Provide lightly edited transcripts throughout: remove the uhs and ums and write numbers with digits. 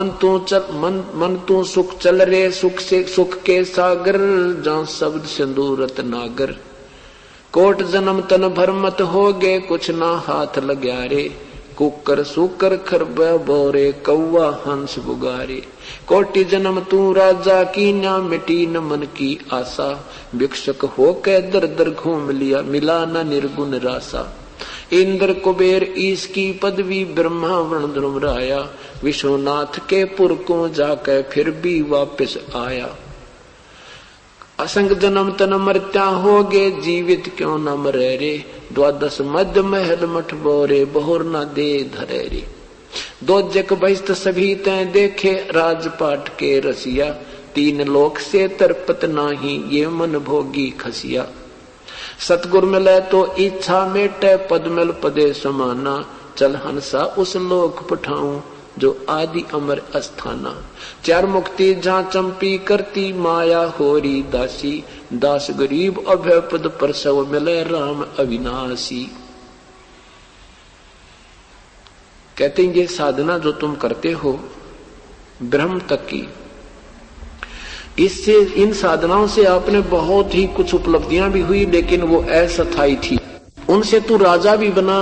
मन तू सुख चल रे सुख से सुख के सागर, जहाँ शब्द सिंदूरत नागर। कोट जन्म तन भर मत होगे, कुछ ना हाथ लग्या रे। कुकर सुकर खरबा बोरे, कौवा हंस बुगारे। कोटि जन्म तू राजा की, ना मिटी न मन की आशा। भिक्षक हो के दर दर घूम लिया, मिला न निर्गुण रासा। इंद्र कुबेर ईश की पदवी, ब्रह्मा वर्ण ध्रुव राया। विश्वनाथ के पुर को जाकर फिर भी वापस आया। असंग जन्म तन मरत्या होगे, जीवित क्यों न मरे रे। द्वादश मध्य महल मठ बोरे, बहुर न दे धरे रे। दो जग बहिष्ट सभी तय देखे, राजपाट के रसिया। तीन लोक से तरपत नाही, ये मन भोगी खसिया। सतगुर मिले तो इच्छा मेटे, पद मिल पदे समाना। चल हंसा उस लोक पठाऊं, जो आदि अमर अस्थाना। चार मुक्ति जहाँ चंपी करती, माया होरी दासी। दास गरीब अभय पद परसव, मिले राम अविनाशी। कहते हैं ये साधना जो तुम करते हो ब्रह्म तक की, इससे इन साधनाओं से आपने बहुत ही कुछ उपलब्धियां भी हुई, लेकिन वो अस्थायी थी। उनसे तू राजा भी बना,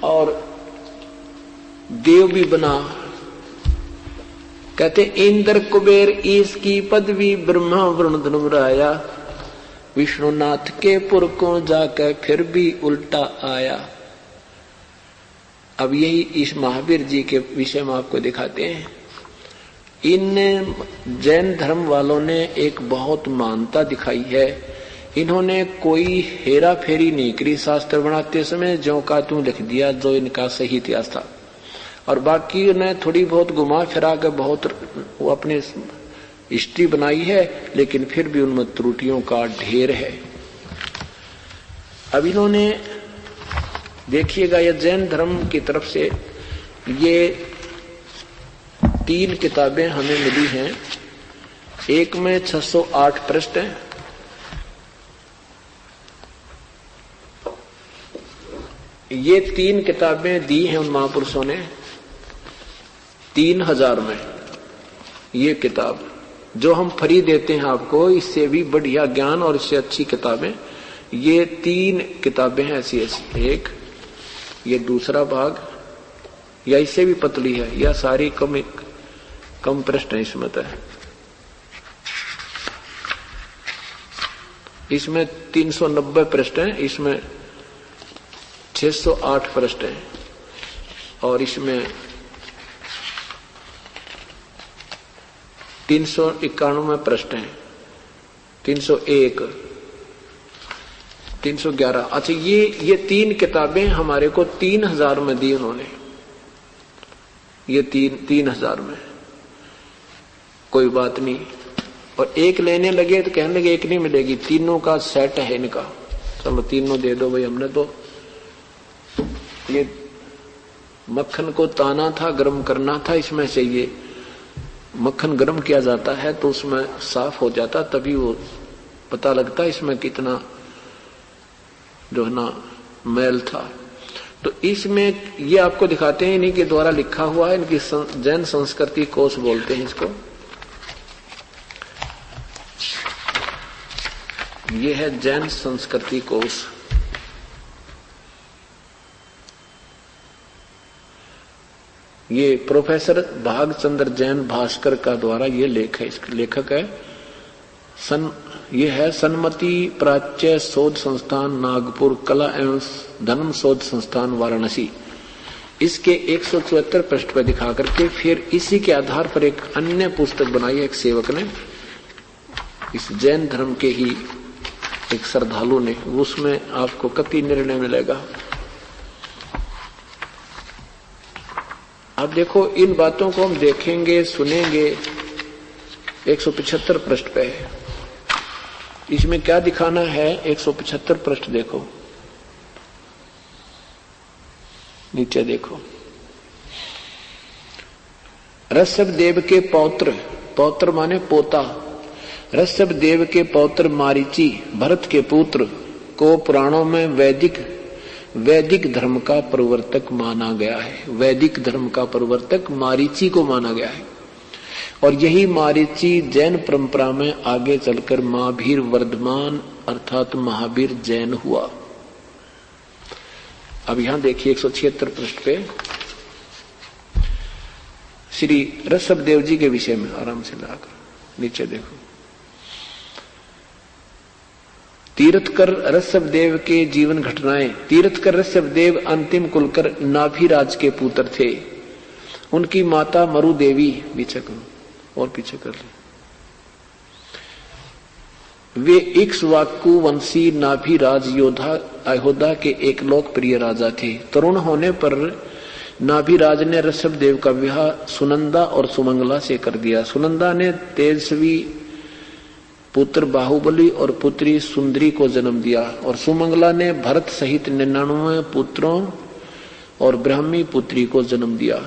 और देव भी बना। कहते इंद्र कुबेर ईश की पदवी, ब्रह्मा वरुण धनुव राया। विष्णुनाथ के पुर को जाकर फिर भी उल्टा आया। अब यही इस महावीर जी के विषय में आपको दिखाते हैं। इन जैन धर्म वालों ने एक बहुत मानता दिखाई है। इन्होंने कोई हेरा फेरी नहीं करी शास्त्र बनाते समय, जो का त्यों लिख दिया जो इनका सही इतिहास था। और बाकी ने थोड़ी बहुत घुमा फिरा कर बहुत वो अपने हिस्ट्री बनाई है, लेकिन फिर भी उनमें त्रुटियों का ढेर है। अब इन्होंने देखिएगा, ये जैन धर्म की तरफ से ये 3 किताबें हमें मिली हैं। एक में 608 पृष्ठ हैं, ये 3 किताबें दी हैं उन महापुरुषों ने 3000 में। ये किताब जो हम फ्री देते हैं आपको, इससे भी बढ़िया ज्ञान और इससे अच्छी किताबें, ये 3 किताबें हैं ऐसी ऐसी। एक ये दूसरा भाग, या इससे भी पतली है, या सारी कम प्रश्न है इसमें। तो इसमें 390 प्रश्न है, इसमें 608 प्रश्न है, और इसमें 391 प्रश्न है, 301, 311। अच्छा, ये 3 किताबें हमारे को 3000 में दी उन्होंने। ये 3000 में, कोई बात नहीं। और एक लेने लगे तो कहने लगे एक नहीं मिलेगी, तीनों का सेट है इनका, चलो तीनों दे दो भाई। हमने तो ये मक्खन को ताना था, गर्म करना था, इसमें से ये मक्खन गर्म किया जाता है तो उसमें साफ हो जाता, तभी वो पता लगता इसमें कितना जो है ना मैल था। तो इसमें ये आपको दिखाते हैं, इन्हीं के द्वारा लिखा हुआ है। इनकी जैन संस्कृति कोश बोलते हैं इसको। ये है जैन संस्कृति कोश। ये प्रोफेसर भागचंद्र जैन भास्कर का द्वारा ये लेख है। इसका लेखक है ये है सन्मति प्राच्य शोध संस्थान नागपुर, कला एवं धर्म शोध संस्थान वाराणसी। इसके 174 पृष्ठ पर दिखा करके फिर इसी के आधार पर एक अन्य पुस्तक बनाई है एक सेवक ने, इस जैन धर्म के ही एक श्रद्धालु ने। उसमें आपको कति निर्णय मिलेगा। अब देखो, इन बातों को हम देखेंगे सुनेंगे। 175 पृष्ठ पे है, इसमें क्या दिखाना है। 175 पृष्ठ देखो, नीचे देखो। ऋषभ देव के पौत्र, पौत्र माने पोता, ऋषभ देव के पौत्र मारीची भरत के पुत्र को पुराणों में वैदिक वैदिक धर्म का प्रवर्तक माना गया है। वैदिक धर्म का प्रवर्तक मारीची को माना गया है और यही मारीची जैन परंपरा में आगे चलकर महावीर वर्धमान अर्थात महावीर जैन हुआ। अब यहां देखिए 176 पृष्ठ पे श्री ऋषभदेव जी के विषय में आराम से लाकर नीचे देखो। तीर्थकर ऋषभदेव के जीवन घटनाएं। तीर्थकर ऋषभदेव अंतिम कुलकर नाभिराज के पुत्र थे। उनकी माता मरु देवी, पीछे करो और पीछे कर ले, वे इक्ष्वाकु वंशी नाभिराज योद्धा अयोध्या के एक लोकप्रिय राजा थे। तरुण होने पर नाभिराज ने ऋषभदेव का विवाह सुनंदा और सुमंगला से कर दिया। सुनंदा ने तेजस्वी पुत्र बाहुबली और पुत्री सुंदरी को जन्म दिया और सुमंगला ने भरत सहित 99 पुत्रों और ब्राह्मी पुत्री को जन्म दिया।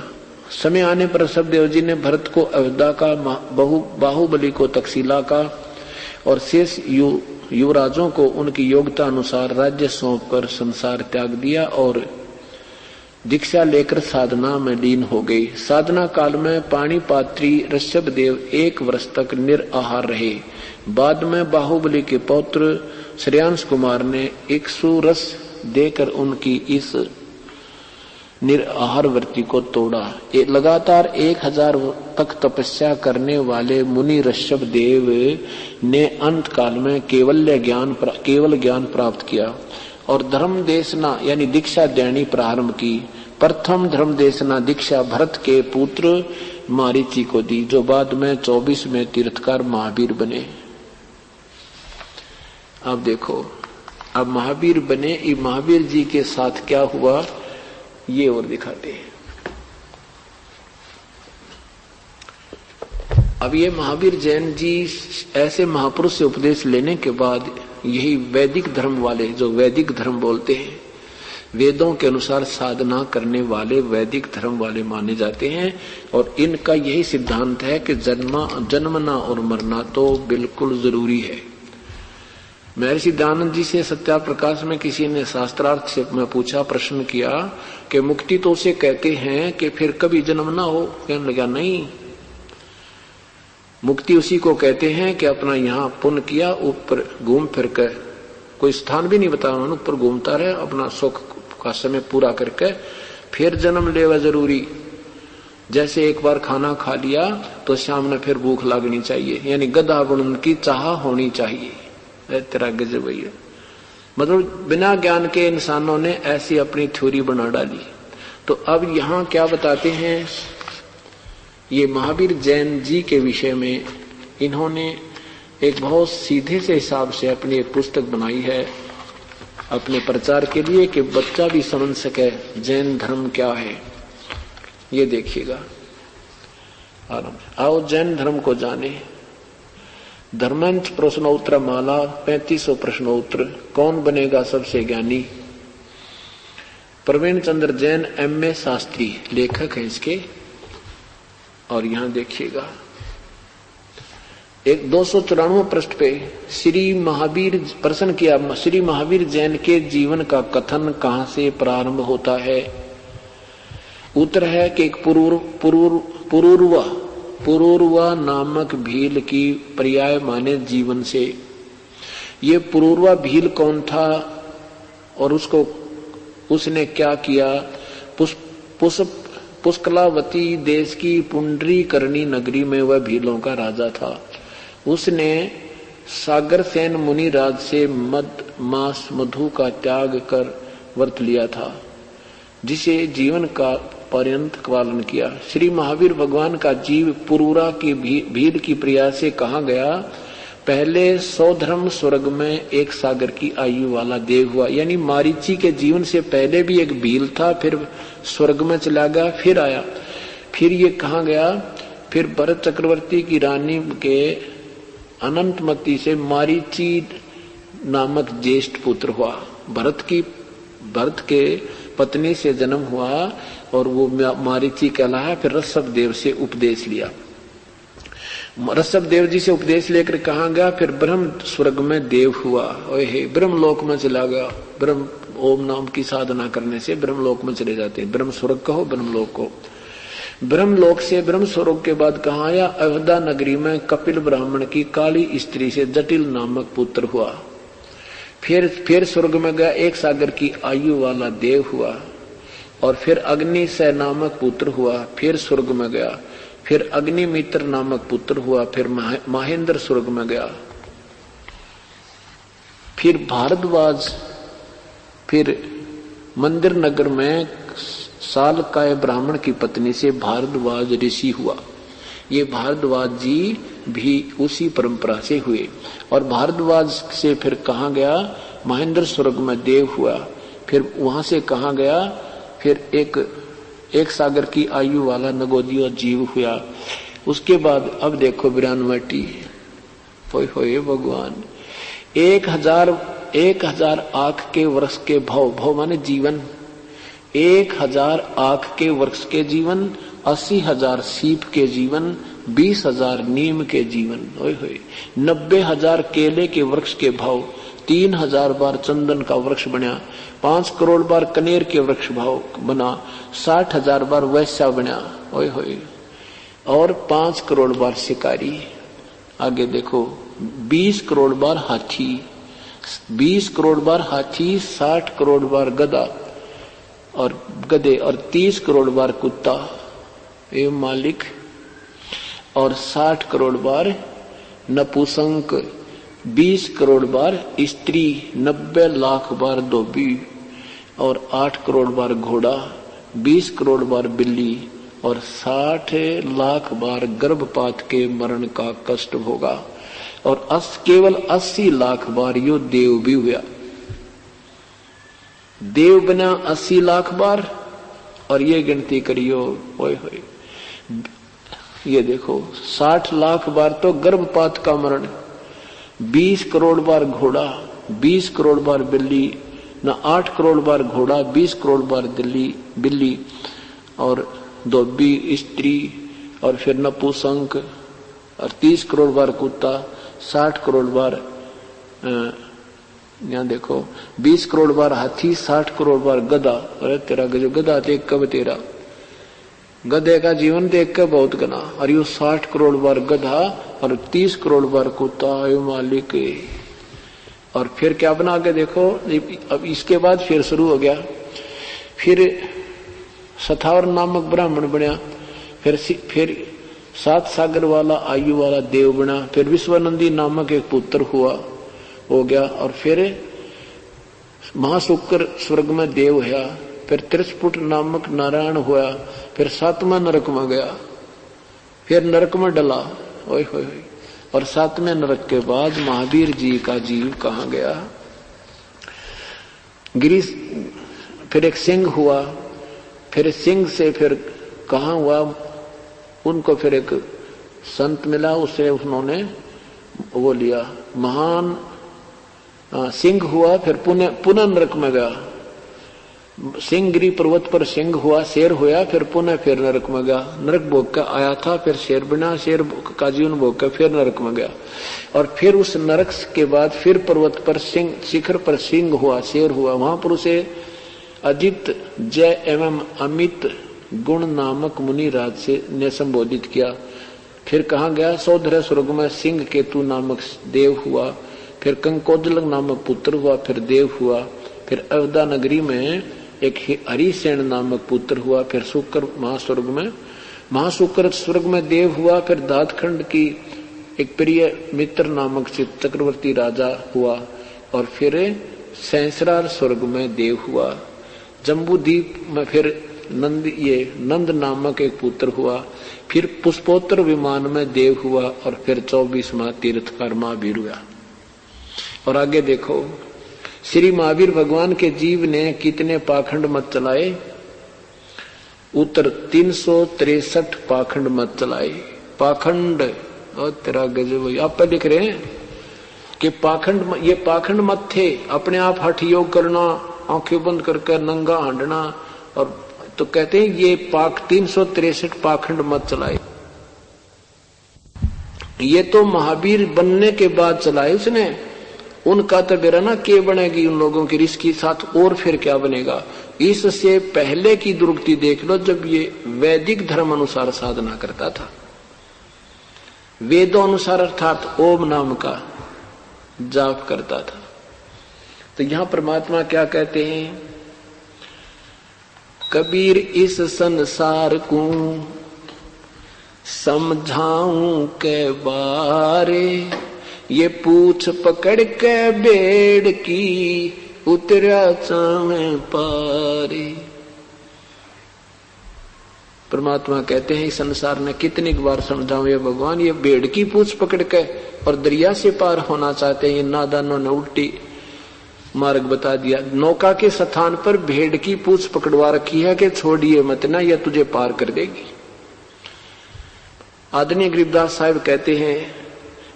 समय आने पर ऋषभदेव जी ने भरत को अयोध्या का, बाहुबली को तक्षशिला का और शेष युवराजों को उनकी योग्यता अनुसार राज्य सौंपकर संसार त्याग दिया और दीक्षा लेकर साधना में लीन हो गई। साधना काल में पाणिपात्री ऋषभदेव 1 वर्ष तक निराहार रहे। बाद में बाहुबली के पौत्र श्रेयांश कुमार ने इक्षु रस देकर उनकी इस निराहार वृत्ति को तोड़ा। लगातार 1000 तक तपस्या करने वाले मुनि ऋषभदेव ने अंत काल में केवल ज्ञान प्राप्त किया और धर्म देशना यानी दीक्षा देनी प्रारंभ की। प्रथम धर्म देशना दीक्षा भरत के पुत्र मारीची को दी, जो बाद में 24 में तीर्थकार महावीर बने। अब देखो, अब महावीर बने, ये महावीर जी के साथ क्या हुआ ये और दिखाते हैं। अब ये महावीर जैन जी ऐसे महापुरुष से उपदेश लेने के बाद यही वैदिक धर्म वाले, जो वैदिक धर्म बोलते हैं, वेदों के अनुसार साधना करने वाले वैदिक धर्म वाले माने जाते हैं और इनका यही सिद्धांत है कि जन्मना और मरना तो बिल्कुल जरूरी है। महर्षि दयानंद जी से सत्याप्रकाश में किसी ने शास्त्रार्थ से मैं पूछा, प्रश्न किया कि मुक्ति तो उसे कहते हैं कि फिर कभी जन्म ना हो। कहने लगा नहीं, मुक्ति उसी को कहते हैं कि अपना यहाँ पुण्य किया, ऊपर घूम फिर कर, कोई स्थान भी नहीं बताया उन्होंने, ऊपर घूमता रहे, अपना सुख का समय पूरा करके फिर जन्म लेवा जरूरी। जैसे एक बार खाना खा लिया तो शाम में फिर भूख लगनी चाहिए, यानी गधा बनने की चाह होनी चाहिए। तेरा गजब भैया, मतलब बिना ज्ञान के इंसानों ने ऐसी अपनी थ्योरी बना डाली। तो अब यहाँ क्या बताते हैं, ये महावीर जैन जी के विषय में इन्होंने एक बहुत सीधे से हिसाब से अपनी एक पुस्तक बनाई है अपने प्रचार के लिए कि बच्चा भी समझ सके जैन धर्म क्या है। ये देखिएगा आराम से, आओ जैन धर्म को जाने। धर्मांश प्रश्नोत्तर माला 3500 प्रश्नोत्तर, कौन बनेगा सबसे ज्ञानी। प्रवीण चंद्र जैन M.A. शास्त्री लेखक है इसके। और यहां देखिएगा एक 294 पृष्ठ पे श्री महावीर प्रश्न किया, श्री महावीर जैन के जीवन का कथन कहां से प्रारंभ होता है। उत्तर है कि एक पुरूर्वा नामक भील की पर्याय माने जीवन से। ये पुरूर्वा भील कौन था और उसने क्या किया। पुष्कलावती देश की पुंडरीकर्णी नगरी में वह भीलों का राजा था। उसने सागरसेन मुनि राज से मांस मधु का त्याग कर व्रत लिया था, जिसे जीवन का पर्यंत पालन किया। श्री महावीर भगवान का जीव पुरूरा की भील की प्रिया से कहा गया। पहले 100 धर्म स्वर्ग में एक सागर की आयु वाला देव हुआ, यानी मारीची के जीवन से पहले भी एक भील था, फिर स्वर्ग में चला गया, फिर आया। फिर ये कहा गया, फिर भरत चक्रवर्ती की रानी के अनंतमती से मारीची नामक ज्येष्ठ पुत्र हुआ। भरत के पत्नी से जन्म हुआ और वो मारीची कहलाया। फिर ऋषभदेव से उपदेश लिया। ऋषभदेव जी से उपदेश लेकर कहा गया, फिर ब्रह्म स्वर्ग में देव हुआ, ओहे ब्रह्म लोक में चला गया, ब्रह्म ओम नाम की साधना करने से ब्रह्मलोक में चले जाते हैं। ब्रह्म स्वर्ग कहो, ब्रह्मलोक को। ब्रह्मलोक से ब्रह्म स्वर्ग के बाद कहा आया? अयोध्या नगरी में कपिल ब्राह्मण की काली स्त्री से जटिल नामक पुत्र हुआ। फिर स्वर्ग में गया, एक सागर की आयु वाला देव हुआ। और फिर अग्नि से नामक पुत्र हुआ। फिर स्वर्ग में गया, फिर अग्निमित्र नामक पुत्र हुआ। फिर महेंद्र स्वर्ग में गया। फिर भारद्वाज, फिर मंदिर नगर में सालकाय ब्राह्मण की पत्नी से भारद्वाज ऋषि हुआ। ये भारद्वाज जी भी उसी परंपरा से हुए। और भारद्वाज से फिर कहाँ गया? महेंद्र स्वर्ग में देव हुआ। फिर वहां से कहाँ गया? फिर एक सागर की आयु वाला नगोदिया जीव हुआ। उसके बाद अब देखो 92 होए भगवान। 1000 आंख के वर्ष के भव माने जीवन, 1000 आंख के वर्ष के जीवन, 80,000 सीप के जीवन, 20,000 नीम के जीवन, 90,000 केले के वृक्ष के भाव, 3,000 बार चंदन का वृक्ष बना, 5 करोड़ बार कनेर के वृक्ष भाव बना, 60,000 बार वैश्या बना, और 5 करोड़ बार शिकारी। आगे देखो 20 करोड़ बार हाथी, 20 करोड़ बार हाथी, 60 करोड़ बार गधा और गधे, और 30 करोड़ बार कुत्ता ये मालिक, और 60 करोड़ बार नपुंसक, 20 करोड़ बार स्त्री, 90 लाख बार धोबी, और 8 करोड़ बार घोड़ा, 20 करोड़ बार बिल्ली, और 60 लाख बार गर्भपात के मरण का कष्ट होगा। और केवल 80 लाख बार यो देव भी हुआ। देव बना 80 लाख बार, और ये गिनती करियो होए ये देखो 60 लाख बार तो गर्भपात का मरण, 20 करोड़ बार घोड़ा, 20 करोड़ बार बिल्ली, न 8 करोड़ बार घोड़ा, 20 करोड़ बार बिल्ली, और धोबी स्त्री, और फिर नपुंसक, और 30 करोड़ बार कुत्ता, 60 करोड़ बार यहाँ देखो 20 करोड़ बार हाथी, 60 करोड़ बार गधा। अरे तेरा गधा देख कब तेरा गधे का जीवन देख कर बहुत गना, और यू 60 करोड़ बार गधा और 30 करोड़ बार कुत्ता, यो मालिक। और फिर क्या बना के देखो, अब इसके बाद फिर शुरू हो गया। फिर सथावर नामक ब्राह्मण बना, फिर 7 सागर वाला आयु वाला देव बना, फिर विश्वानंदी नामक एक पुत्र हो गया, और फिर महाशुक्र स्वर्ग में देव हुआ, फिर त्रिस्पुट नामक नारायण हुआ, फिर 7वां नरक में गया, फिर नरक में डला, और 7वें नरक के बाद महावीर जी का जीव कहाँ गया? गिरीश। फिर एक सिंह हुआ, फिर सिंह से फिर कहाँ हुआ? उनको फिर एक संत मिला, उसे उन्होंने वो लिया, महान सिंह हुआ। फिर पुनः नरक में गया, सिंहगिरी पर्वत पर सिंह हुआ, शेर हुआ, फिर नरक में गया, नरक भोग का आया था, फिर शेर बना, शेर का जीवन भोग का फिर नरक में गया, और फिर उस नरक के बाद फिर पर्वत पर सिंह, शिखर पर सिंह हुआ, शेर हुआ, वहां पर उसे अजित, जय एवं अमित गुण नामक मुनि राज से ने संबोधित किया। फिर कहाँ गया? सौधर स्वर्ग में सिंह केतु नामक देव हुआ, फिर कंकोदल नामक पुत्र हुआ, फिर देव हुआ, फिर अयोध्या नगरी में एक हरिसेन नामक पुत्र हुआ, फिर शुक्र महाशुक्र स्वर्ग में देव हुआ, फिर दादखंड की एक प्रिय मित्र नामक चक्रवर्ती राजा हुआ, और फिर सैंसरार स्वर्ग में देव हुआ। जम्बूद्वीप में फिर नंद नामक एक पुत्र हुआ, फिर पुष्पोत्तर विमान में देव हुआ, और फिर 24वां तीर्थकर महावीर हुआ। और आगे देखो, श्री महावीर भगवान के जीव ने कितने पाखंड मत चलाए? उत्तर 363 पाखंड मत चलाए। पाखंड और तेरा गजब, आप पर लिख रहे हैं कि पाखंड, ये पाखंड मत थे, अपने आप हठ योग करना, आंखें बंद करके नंगा हांडना, और तो कहते हैं ये 363 पाखंड मत चलाए। ये तो महावीर बनने के बाद चलाए उसने, उनका तो बेरा ना के बनेगी उन लोगों की रिश्क के साथ, और फिर क्या बनेगा। इससे पहले की दुर्गति देख लो, जब ये वैदिक धर्म अनुसार साधना करता था, वेदों अनुसार अर्थात ओम नाम का जाप करता था। तो यहां परमात्मा क्या कहते हैं, कबीर इस संसार को समझाऊं के बारे, ये पूछ पकड़ के बेड़ की उतरा चाहे पारे। परमात्मा कहते हैं इस संसार ने कितनी बार समझाऊं ये भगवान, ये बेड़ की पूछ पकड़ के और दरिया से पार होना चाहते हैं। ये नादानों ने उल्टी मार्ग बता दिया। नौका के स्थान पर भेड़ की पूछ पकड़वा रखी है कि छोड़िए मत ना, यह तुझे पार कर देगी। आदरणीय गरीबदास साहब कहते हैं,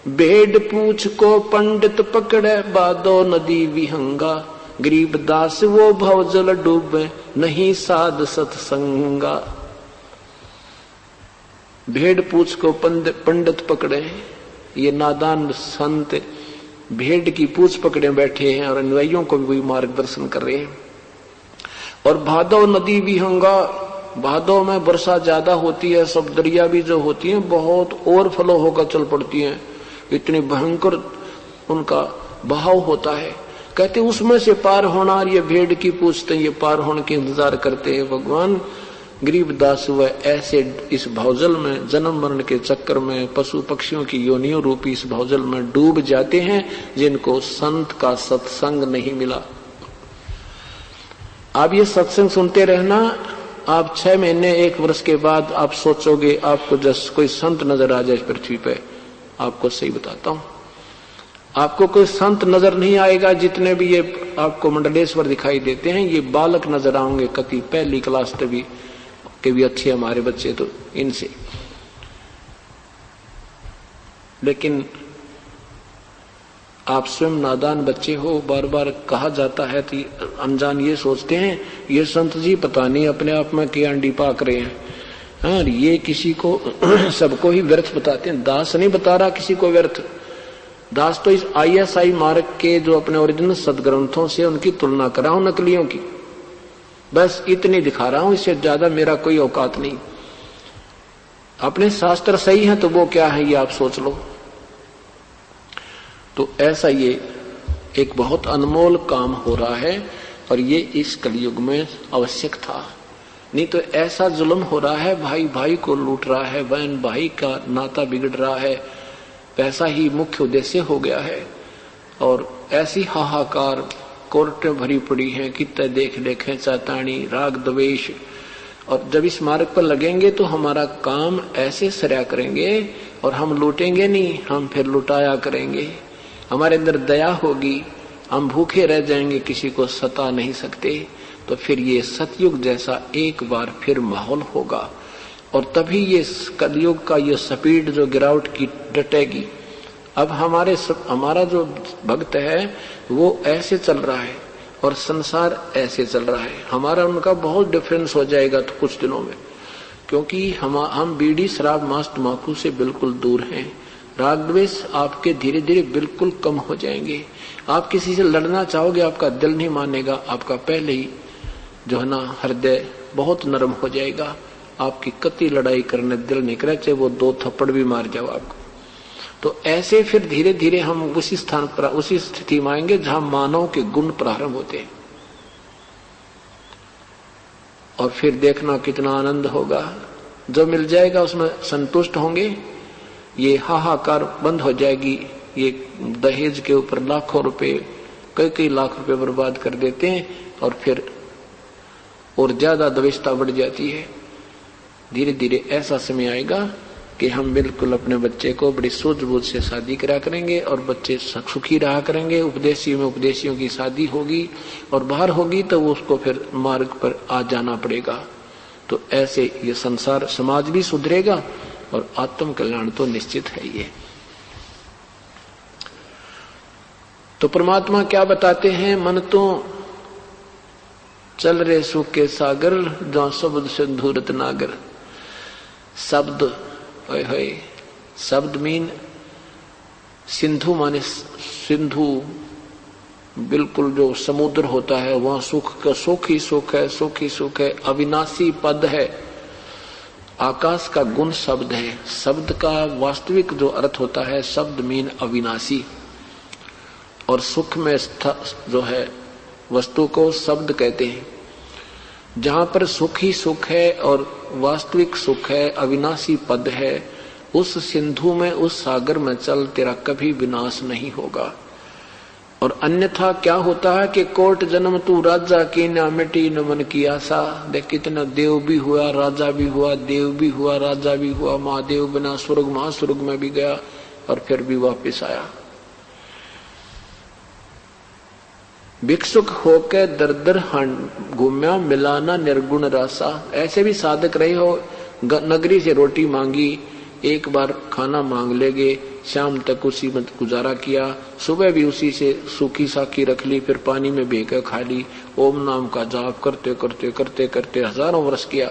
भेड़ पूछ को पंडित पकड़े बादो नदी विहंगा, गरीबदास वो भवजल डूबे नहीं साध सत्संगा। भेड़ पूछ को पंडित पकड़े, ये नादान संत भेड़ की पूछ पकड़े बैठे हैं और अनुयायियों को भी मार्गदर्शन कर रहे हैं। और भादो नदी विहंगा, भादों में वर्षा ज्यादा होती है, सब दरिया भी जो होती हैं बहुत ओवरफ्लो होकर चल पड़ती हैं, इतनी भयंकर उनका बहाव होता है। कहते उसमें से पार होना, और ये भेड़ की पूछते ये पार होने के इंतजार करते हैं। भगवान गरीबदास वह ऐसे इस भवजल में जन्म मरण के चक्कर में पशु पक्षियों की योनियों रूपी इस भवजल में डूब जाते हैं, जिनको संत का सत्संग नहीं मिला। आप ये सत्संग सुनते रहना, आप 6 महीने 1 वर्ष के बाद आप सोचोगे आपको जैसे कोई संत नजर आ जाए पृथ्वी पे। आपको सही बताता हूं, आपको कोई संत नजर नहीं आएगा। जितने भी ये आपको मंडलेश्वर दिखाई देते हैं, ये बालक नजर आएंगे, कति पहली क्लास तभी के भी अच्छे हमारे बच्चे तो इनसे। लेकिन आप स्वयं नादान बच्चे हो, बार बार कहा जाता है कि अनजान ये सोचते हैं ये संत जी पता नहीं अपने आप में क्या अंडी पाक रहे हैं। हाँ, ये किसी को सबको ही व्यर्थ बताते हैं। दास नहीं बता रहा किसी को व्यर्थ। दास तो इस ISI मार्ग के जो अपने ओरिजिनल सदग्रंथों से उनकी तुलना कर रहा हूं नकलियों की, बस इतनी दिखा रहा हूं, इससे ज्यादा मेरा कोई औकात नहीं। अपने शास्त्र सही है तो वो क्या है ये आप सोच लो। तो ऐसा ये एक बहुत अनमोल काम हो रहा है, और ये इस कलयुग में आवश्यक था। नहीं तो ऐसा जुल्म हो रहा है, भाई भाई को लूट रहा है, बहन भाई का नाता बिगड़ रहा है, पैसा ही मुख्य उद्देश्य हो गया है। और ऐसी हाहाकार कोर्टें भरी पड़ी हैं, कितने देख देखें चातानी राग द्वेष। और जब इस मार्ग पर लगेंगे तो हमारा काम ऐसे सरया करेंगे, और हम लूटेंगे नहीं, हम फिर लुटाया करेंगे। हमारे अंदर दया होगी, हम भूखे रह जाएंगे, किसी को सता नहीं सकते। तो फिर ये सतयुग जैसा एक बार फिर माहौल होगा, और तभी ये कलयुग का ये स्पीड जो गिरावट की डटेगी। अब हमारा जो भक्त है वो ऐसे चल रहा है और संसार ऐसे चल रहा है, हमारा उनका बहुत डिफरेंस हो जाएगा तो कुछ दिनों में। क्योंकि हम बीड़ी शराब मांस तंबाकू से बिल्कुल दूर हैं। राग द्वेष आपके धीरे धीरे बिल्कुल कम हो जाएंगे। आप किसी से लड़ना चाहोगे, आपका दिल नहीं मानेगा, आपका पहले ही जो है ना हृदय बहुत नरम हो जाएगा। आपकी कति लड़ाई करने दिल नहीं करे, चाहे वो 2 थप्पड़ भी मार जाओ आपको। तो ऐसे फिर धीरे धीरे हम उसी स्थान पर, उसी स्थिति में आएंगे जहां मानव के गुण प्रारंभ होते हैं। और फिर देखना कितना आनंद होगा, जो मिल जाएगा उसमें संतुष्ट होंगे। ये हाहाकार बंद हो जाएगी। ये दहेज के ऊपर लाखों रुपए, कई लाख रुपए बर्बाद कर देते हैं, और फिर और ज्यादा द्वेषता बढ़ जाती है। धीरे धीरे ऐसा समय आएगा कि हम बिल्कुल अपने बच्चे को बड़ी सूझबूझ से शादी करा करेंगे, और बच्चे सुखी रहा करेंगे। उपदेशियों में उपदेशियों की शादी होगी, और बाहर होगी तो वो उसको फिर मार्ग पर आ जाना पड़ेगा। तो ऐसे ये संसार समाज भी सुधरेगा, और आत्म कल्याण तो निश्चित है। ये तो परमात्मा क्या बताते हैं, मन तो चल रे सुख के सागर, जहां शब्द सिंधु रत्नागर। शब्द शब्द मीन सिंधु माने सिंधु बिल्कुल जो समुद्र होता है वहां सुख का सुख ही सुख है, सुख ही सुख है। अविनाशी पद है, आकाश का गुण शब्द है। शब्द का वास्तविक जो अर्थ होता है, शब्द मीन अविनाशी, और सुख में जो है वस्तु को शब्द कहते हैं। जहां पर सुख ही सुख है और वास्तविक सुख है, अविनाशी पद है, उस सिंधु में, उस सागर में चल, तेरा कभी विनाश नहीं होगा। और अन्यथा क्या होता है कि कोट जन्म तू राजा की ना मिटी न मन की आशा। देख कितना देव भी हुआ, राजा भी हुआ, देव भी हुआ, राजा भी हुआ, महादेव बिना स्वर्ग महास्वर्ग में भी गया और फिर भी वापिस आया। भिक्षुक होके दर दर घूम्या, मिलाना निर्गुण रासा। ऐसे भी साधक रहे हो, नगरी से रोटी मांगी, एक बार खाना मांग लेगे, शाम तक उसी में गुजारा किया, सुबह भी उसी से सूखी साखी रख ली, फिर पानी में भेकर खा ली, ओम नाम का जाप करते करते करते करते हजारों वर्ष किया।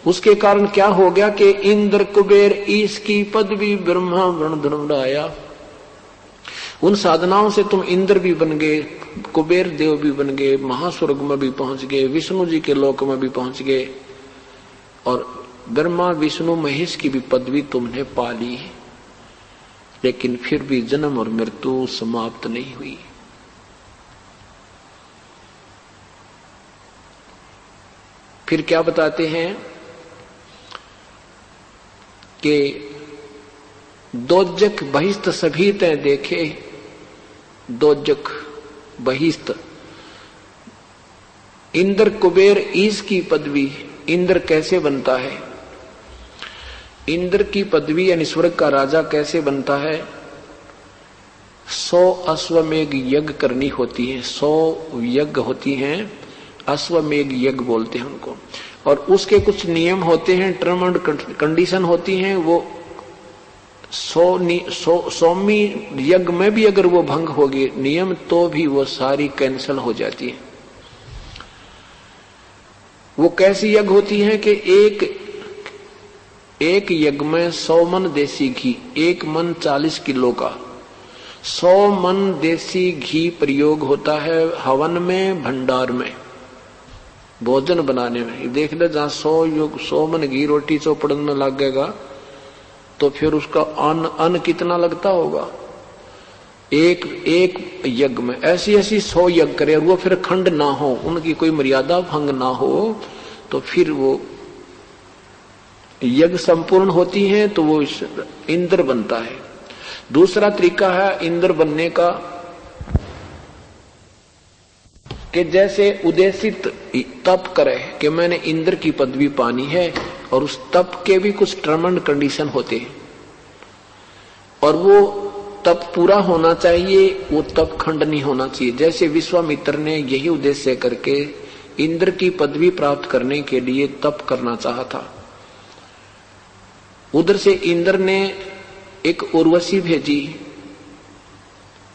उसके कारण क्या हो गया कि इंद्र कुबेर ईश की पदवी ब्रह्मा वर्ण धर्मराया। उन साधनाओं से तुम इंद्र भी बन गए, कुबेर देव भी बन गए, महास्वर्ग में भी पहुंच गए, विष्णु जी के लोक में भी पहुंच गए, और ब्रह्मा विष्णु महेश की भी पदवी तुमने पा ली। लेकिन फिर भी जन्म और मृत्यु समाप्त नहीं हुई। फिर क्या बताते हैं कि दोजक बहिस्त सभी तय देखे। दोजक बहिस्त, इंद्र कुबेर ईश की पदवी। इंद्र कैसे बनता है? इंद्र की पदवी यानी स्वर्ग का राजा कैसे बनता है? 100 अश्वमेघ यज्ञ करनी होती है। 100 यज्ञ होती हैं, अश्वमेघ यज्ञ बोलते हैं उनको। और उसके कुछ नियम होते हैं, टर्म एंड कंडीशन होती हैं। वो 100वीं यज्ञ में भी अगर वो भंग होगी नियम, तो भी वो सारी कैंसिल हो जाती है। वो कैसी यज्ञ होती है कि एक यज्ञ में 100 मन देसी घी, 1 मन 40 किलो का 100 मन देसी घी प्रयोग होता है हवन में, भंडार में, भोजन बनाने में। देख ले, जहां 100 मन घी रोटी चौपड़न में लगेगा तो फिर उसका अन्न कितना लगता होगा। एक यज्ञ में ऐसी 100 यज्ञ करे और वो फिर खंड ना हो, उनकी कोई मर्यादा भंग ना हो, तो फिर वो यज्ञ संपूर्ण होती है, तो वो इंद्र बनता है। दूसरा तरीका है इंद्र बनने का कि जैसे उद्देशित तप करे कि मैंने इंद्र की पदवी पानी है, और उस तप के भी कुछ टर्म एंड कंडीशन होते हैं, और वो तप पूरा होना चाहिए, वो तप खंड नहीं होना चाहिए। जैसे विश्वामित्र ने यही उद्देश्य करके इंद्र की पदवी प्राप्त करने के लिए तप करना चाहा था। उधर से इंद्र ने एक उर्वशी भेजी,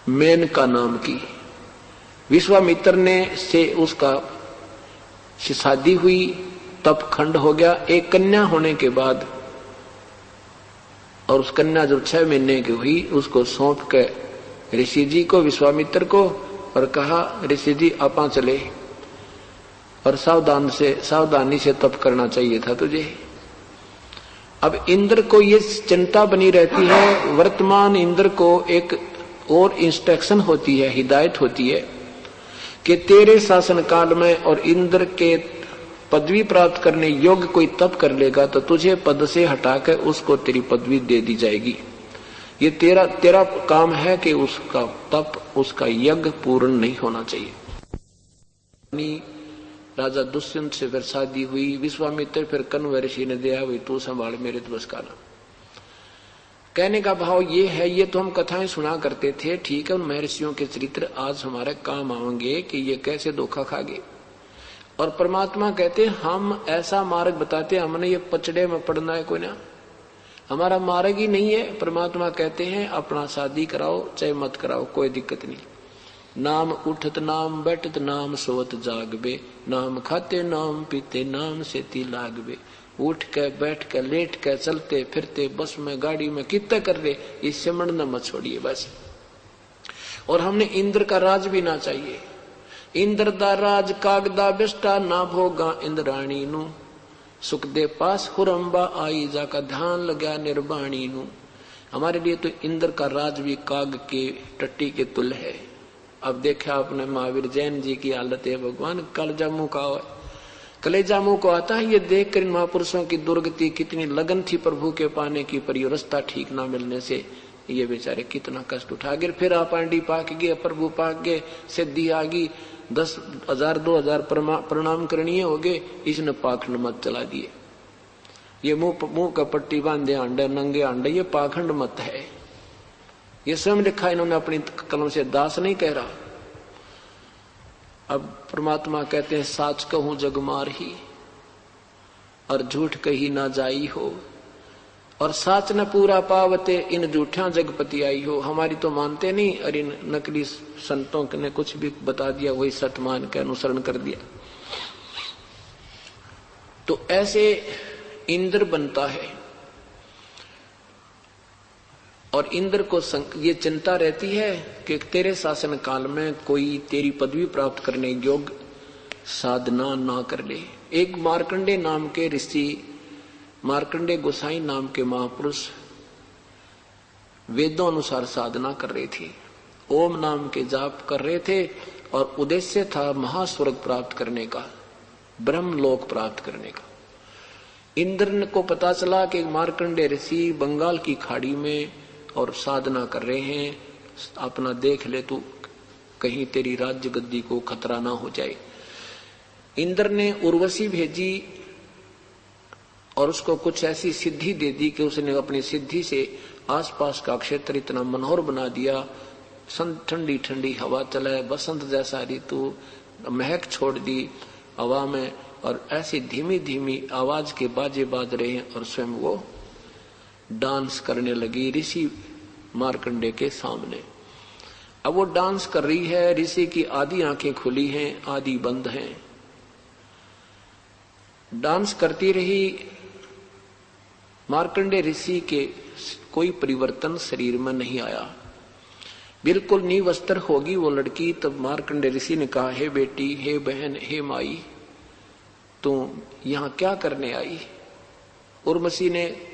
मेनका नाम की। विश्वामित्र ने से उसका शादी हुई, तप खंड हो गया। एक कन्या होने के बाद, और उस कन्या जो 6 महीने की हुई, उसको सौंप के ऋषि जी को, विश्वामित्र को, और कहा ऋषि जी आपा चले, और सावधानी से तप करना चाहिए था तुझे। अब इंद्र को ये चिंता बनी रहती है, वर्तमान इंद्र को एक और इंस्ट्रक्शन होती है, हिदायत होती है कि तेरे शासन काल में और इंद्र के पदवी प्राप्त करने योग्य कोई तप कर लेगा तो तुझे पद से हटाकर उसको तेरी पदवी दे दी जाएगी। ये तेरा काम है कि उसका तप, उसका यज्ञ पूर्ण नहीं होना चाहिए। राजा दुष्यंत से फिर शादी हुई। विश्वामित्र फिर कण्व ऋषि ने दिया, भाई तू संभाल मेरे तो बस का ना। कहने का भाव ये है, ये तो हम कथाएं सुना करते थे, ठीक है, उन महर्षियों के चरित्र आज हमारे काम आएंगे कि ये कैसे धोखा खा गए। और परमात्मा कहते हम ऐसा मार्ग बताते, हमने ये पचड़े में पड़ना है कोई ना, हमारा मार्ग ही नहीं है। परमात्मा कहते हैं अपना शादी कराओ चाहे मत कराओ, कोई दिक्कत नहीं। नाम उठत नाम बैठत नाम सोत जागबे, नाम खाते नाम पीते नाम सेती लागबे। उठ के बैठ के लेट के चलते फिरते बस में गाड़ी में कितना कर ले, इस सिमरन मत छोड़िए बस। और हमने इंद्र का राज भी ना चाहिए। इंद्र दा राज कागदा बिष्टा ना भोगा इंद्राणी नु, सुख दे पास हुरंबा आई जाका ध्यान लगा निर्वाणी नु। हमारे लिए तो इंद्र का राज भी काग के टट्टी के तुल्य है। अब देखा आपने महावीर जैन जी की हालत है, भगवान कलेजा मुंह का है, कलेजा मुंह को आता है। ये देख कर इन महापुरुषों की दुर्गति, कितनी लगन थी प्रभु के पाने की, पर ये रास्ता ठीक ना मिलने से ये बेचारे कितना कष्ट उठा गए। फिर आप आंडी पाक गए, प्रभु पाक गए, सिद्धि आ गई, 10,000 2,000 प्रणाम करणीय हो गए, इसने पाखंड मत चला दिए। ये मुंह का पट्टी बांधे आंडे, नंगे आंडे, ये पाखंड मत है। ये स्वयं लिखा इन्होंने अपनी कलम से, दास नहीं कह रहा। अब परमात्मा कहते हैं साच कहूं जग मार ही, और झूठ कही ना जाई हो, और साच न पूरा पावते इन झूठा जगपति आई हो। हमारी तो मानते नहीं, और इन नकली संतों ने कुछ भी बता दिया वही सत्य मान के अनुसरण कर दिया। तो ऐसे इंद्र बनता है, और इंद्र को ये चिंता रहती है कि तेरे शासन काल में कोई तेरी पदवी प्राप्त करने योग्य साधना ना कर ले। एक मार्कंडे नाम के ऋषि, मार्कंडे गोसाई नाम के महापुरुष वेदों अनुसार साधना कर रहे थे, ओम नाम के जाप कर रहे थे, और उद्देश्य था महास्वर्ग प्राप्त करने का, ब्रह्मलोक प्राप्त करने का। इंद्र को पता चला कि मार्कंडे ऋषि बंगाल की खाड़ी में और साधना कर रहे हैं, अपना देख ले तू, कहीं तेरी राज्य गद्दी को खतरा ना हो जाए। इंद्र ने उर्वशी भेजी और उसको कुछ ऐसी सिद्धि दे दी कि उसने अपनी सिद्धि से आसपास का क्षेत्र इतना मनोहर बना दिया। ठंडी ठंडी हवा चले, बसंत जैसा ऋतु, महक छोड़ दी हवा में, और ऐसी धीमी धीमी आवाज के बाजे बाज रहे हैं, और स्वयं वो डांस करने लगी ऋषि मार्कंडे के सामने। अब वो डांस कर रही है, ऋषि की आधी आंखें खुली हैं, आधी बंद हैं। डांस करती रही। मार्कंडे ऋषि के कोई परिवर्तन शरीर में नहीं आया, बिल्कुल निवस्त्र होगी वो लड़की। तब मार्कंडे ऋषि ने कहा, हे बेटी, हे बहन, हे माई, तू यहां क्या करने आई? उर्वशी ने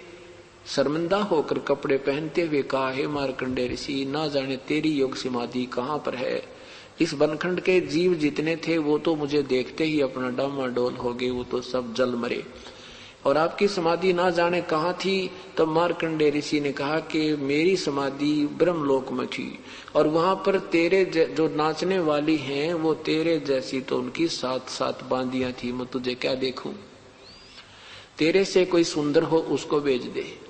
शर्मिंदा होकर कपड़े पहनते हुए कहा, हे मार्कंडे ऋषि, ना जाने तेरी योग समाधि कहां पर है। इस बनखंड के जीव जितने थे वो तो मुझे देखते ही अपना डामाडोल हो गए, वो तो सब जल मरे, और आपकी समाधि ना जाने कहां थी। तब मार्कंडे ऋषि ने कहा कि मेरी समाधि ब्रह्मलोक में थी, और वहां पर तेरे जो नाचने वाली हैं वो तेरे जैसी तो उनकी 7-7 बांदियां थी। मैं तुझे क्या देखूं? तेरे से कोई सुंदर हो उसको भेज दे।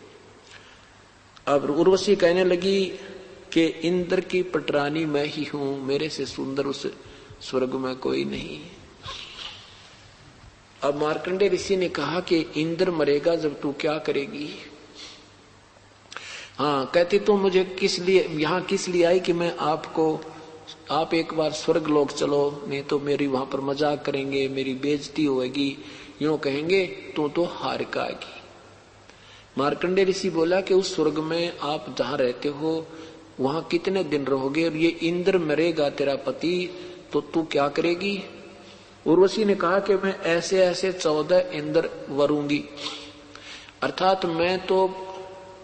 अब उर्वशी कहने लगी कि इंद्र की पटरानी मैं ही हूं, मेरे से सुंदर उस स्वर्ग में कोई नहीं। अब मार्कंडे ऋषि ने कहा कि इंद्र मरेगा जब तू क्या करेगी? हाँ, कहती तो मुझे किस लिए यहाँ किस लिए आई कि मैं आप एक बार स्वर्ग लोक चलो, नहीं तो मेरी वहां पर मजाक करेंगे, मेरी बेइज्जती होगी, यूं कहेंगे तू तो हार का आएगी। मार्कंडे ऋषि बोला कि उस स्वर्ग में आप जहां रहते हो वहां कितने दिन रहोगे, और ये इंद्र मरेगा तेरा पति, तो तू क्या करेगी? उर्वशी ने कहा कि मैं ऐसे ऐसे 14 इंद्र वरूंगी, अर्थात मैं तो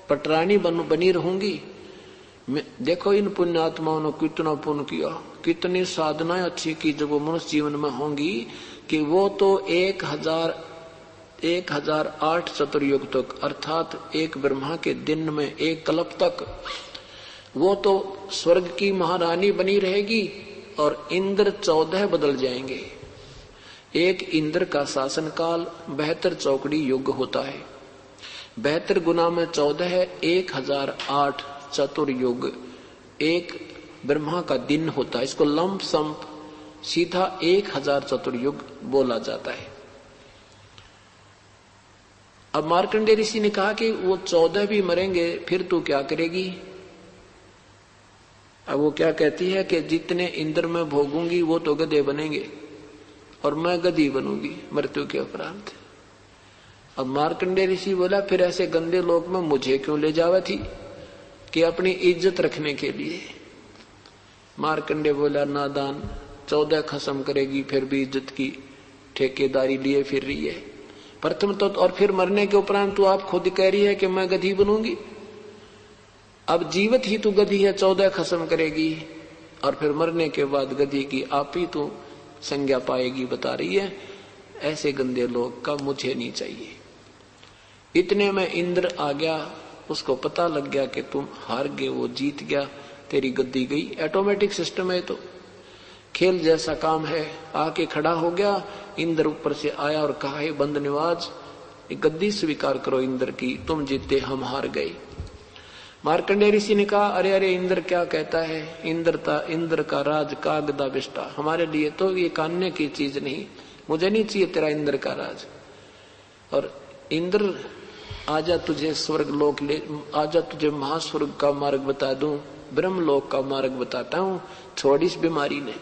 पटरानी बनी रहूंगी। देखो इन पुण्यात्माओं ने कितना पुण्य किया, कितनी साधनाएं अच्छी की जब वो मनुष्य जीवन में होंगी, कि वो तो 1008 चतुर्युग तक, अर्थात एक ब्रह्मा के दिन में एक कल्प तक वो तो स्वर्ग की महारानी बनी रहेगी, और इंद्र 14 बदल जाएंगे। एक इंद्र का शासन काल 72 चौकड़ी युग होता है, 72 गुना में 14 है, 1008 चतुर्युग एक ब्रह्मा का दिन होता है। इसको लंप संप सीधा 1000 चतुर्युग बोला जाता है। अब मार्कंडे ऋषि ने कहा कि वो 14 भी मरेंगे, फिर तू क्या करेगी? अब वो क्या कहती है कि जितने इंद्र में भोगूंगी वो तो गधे बनेंगे, और मैं गधी बनूंगी मृत्यु के उपरांत। अब मार्कंडे ऋषि बोला, फिर ऐसे गंदे लोक में मुझे क्यों ले जावा थी? कि अपनी इज्जत रखने के लिए। मार्कंडे बोला नादान, 14 खत्म करेगी फिर भी इज्जत की ठेकेदारी लिए फिर रही है। प्रथम तो और फिर मरने के उपरांत तू आप खुद कह रही है कि मैं गधी बनूंगी। अब जीवित ही तू गधी है, 14 खत्म करेगी और फिर मरने के बाद गधी की आप ही तू संज्ञा पाएगी, बता रही है। ऐसे गंदे लोग का मुझे नहीं चाहिए। इतने में इंद्र आ गया, उसको पता लग गया कि तुम हार गए, वो जीत गया, तेरी गद्दी गई। ऑटोमेटिक सिस्टम है, तो खेल जैसा काम है। आके खड़ा हो गया, इंद्र ऊपर से आया और कहा, हे बंद निवाज, गद्दी स्वीकार करो इंद्र की, तुम जीते हम हार गए। मार्कंडेय ऋषि ने कहा, अरे अरे इंद्र क्या कहता है, इंद्र का राज का गदा बिष्टा, हमारे लिए तो ये कानने की चीज नहीं, मुझे नहीं चाहिए तेरा इंद्र का राज। और इंद्र आजा तुझे स्वर्ग लोक ले, आजा तुझे महास्वर्ग का मार्ग बता दूं, ब्रह्मलोक का मार्ग बताता हूं, छोड़ इस बीमारी ने।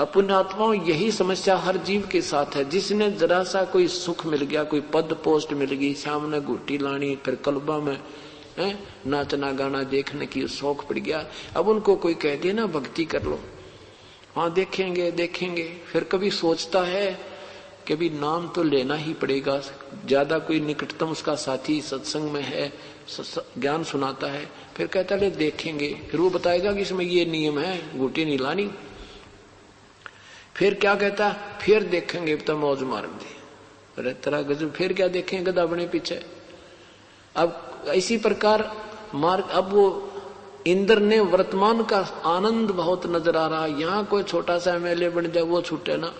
पुण्यात्माओं, यही समस्या हर जीव के साथ है। जिसने जरा सा कोई सुख मिल गया, कोई पद पोस्ट मिल गई, सामने घुट्टी लानी, फिर कल्बा में नाचना गाना देखने की शौक पड़ गया, अब उनको कोई कह दे ना भक्ति कर लो, हाँ देखेंगे देखेंगे, फिर कभी सोचता है कि भी नाम तो लेना ही पड़ेगा, ज्यादा कोई निकटतम उसका साथी सत्संग में है, ज्ञान सुनाता है, फिर कहता है देखेंगे, फिर वो बताएगा कि इसमें ये नियम है, घुट्टी नहीं लानी। फिर क्या कहता, फिर देखेंगे तो मौज मार दे, अरे तेरा गजब, फिर क्या देखेंगे गधा बने पीछे। अब इसी प्रकार मार्ग, अब वो इंद्र ने वर्तमान का आनंद बहुत नजर आ रहा। यहाँ कोई छोटा सा एमएलए बन जाए वो छूटे ना,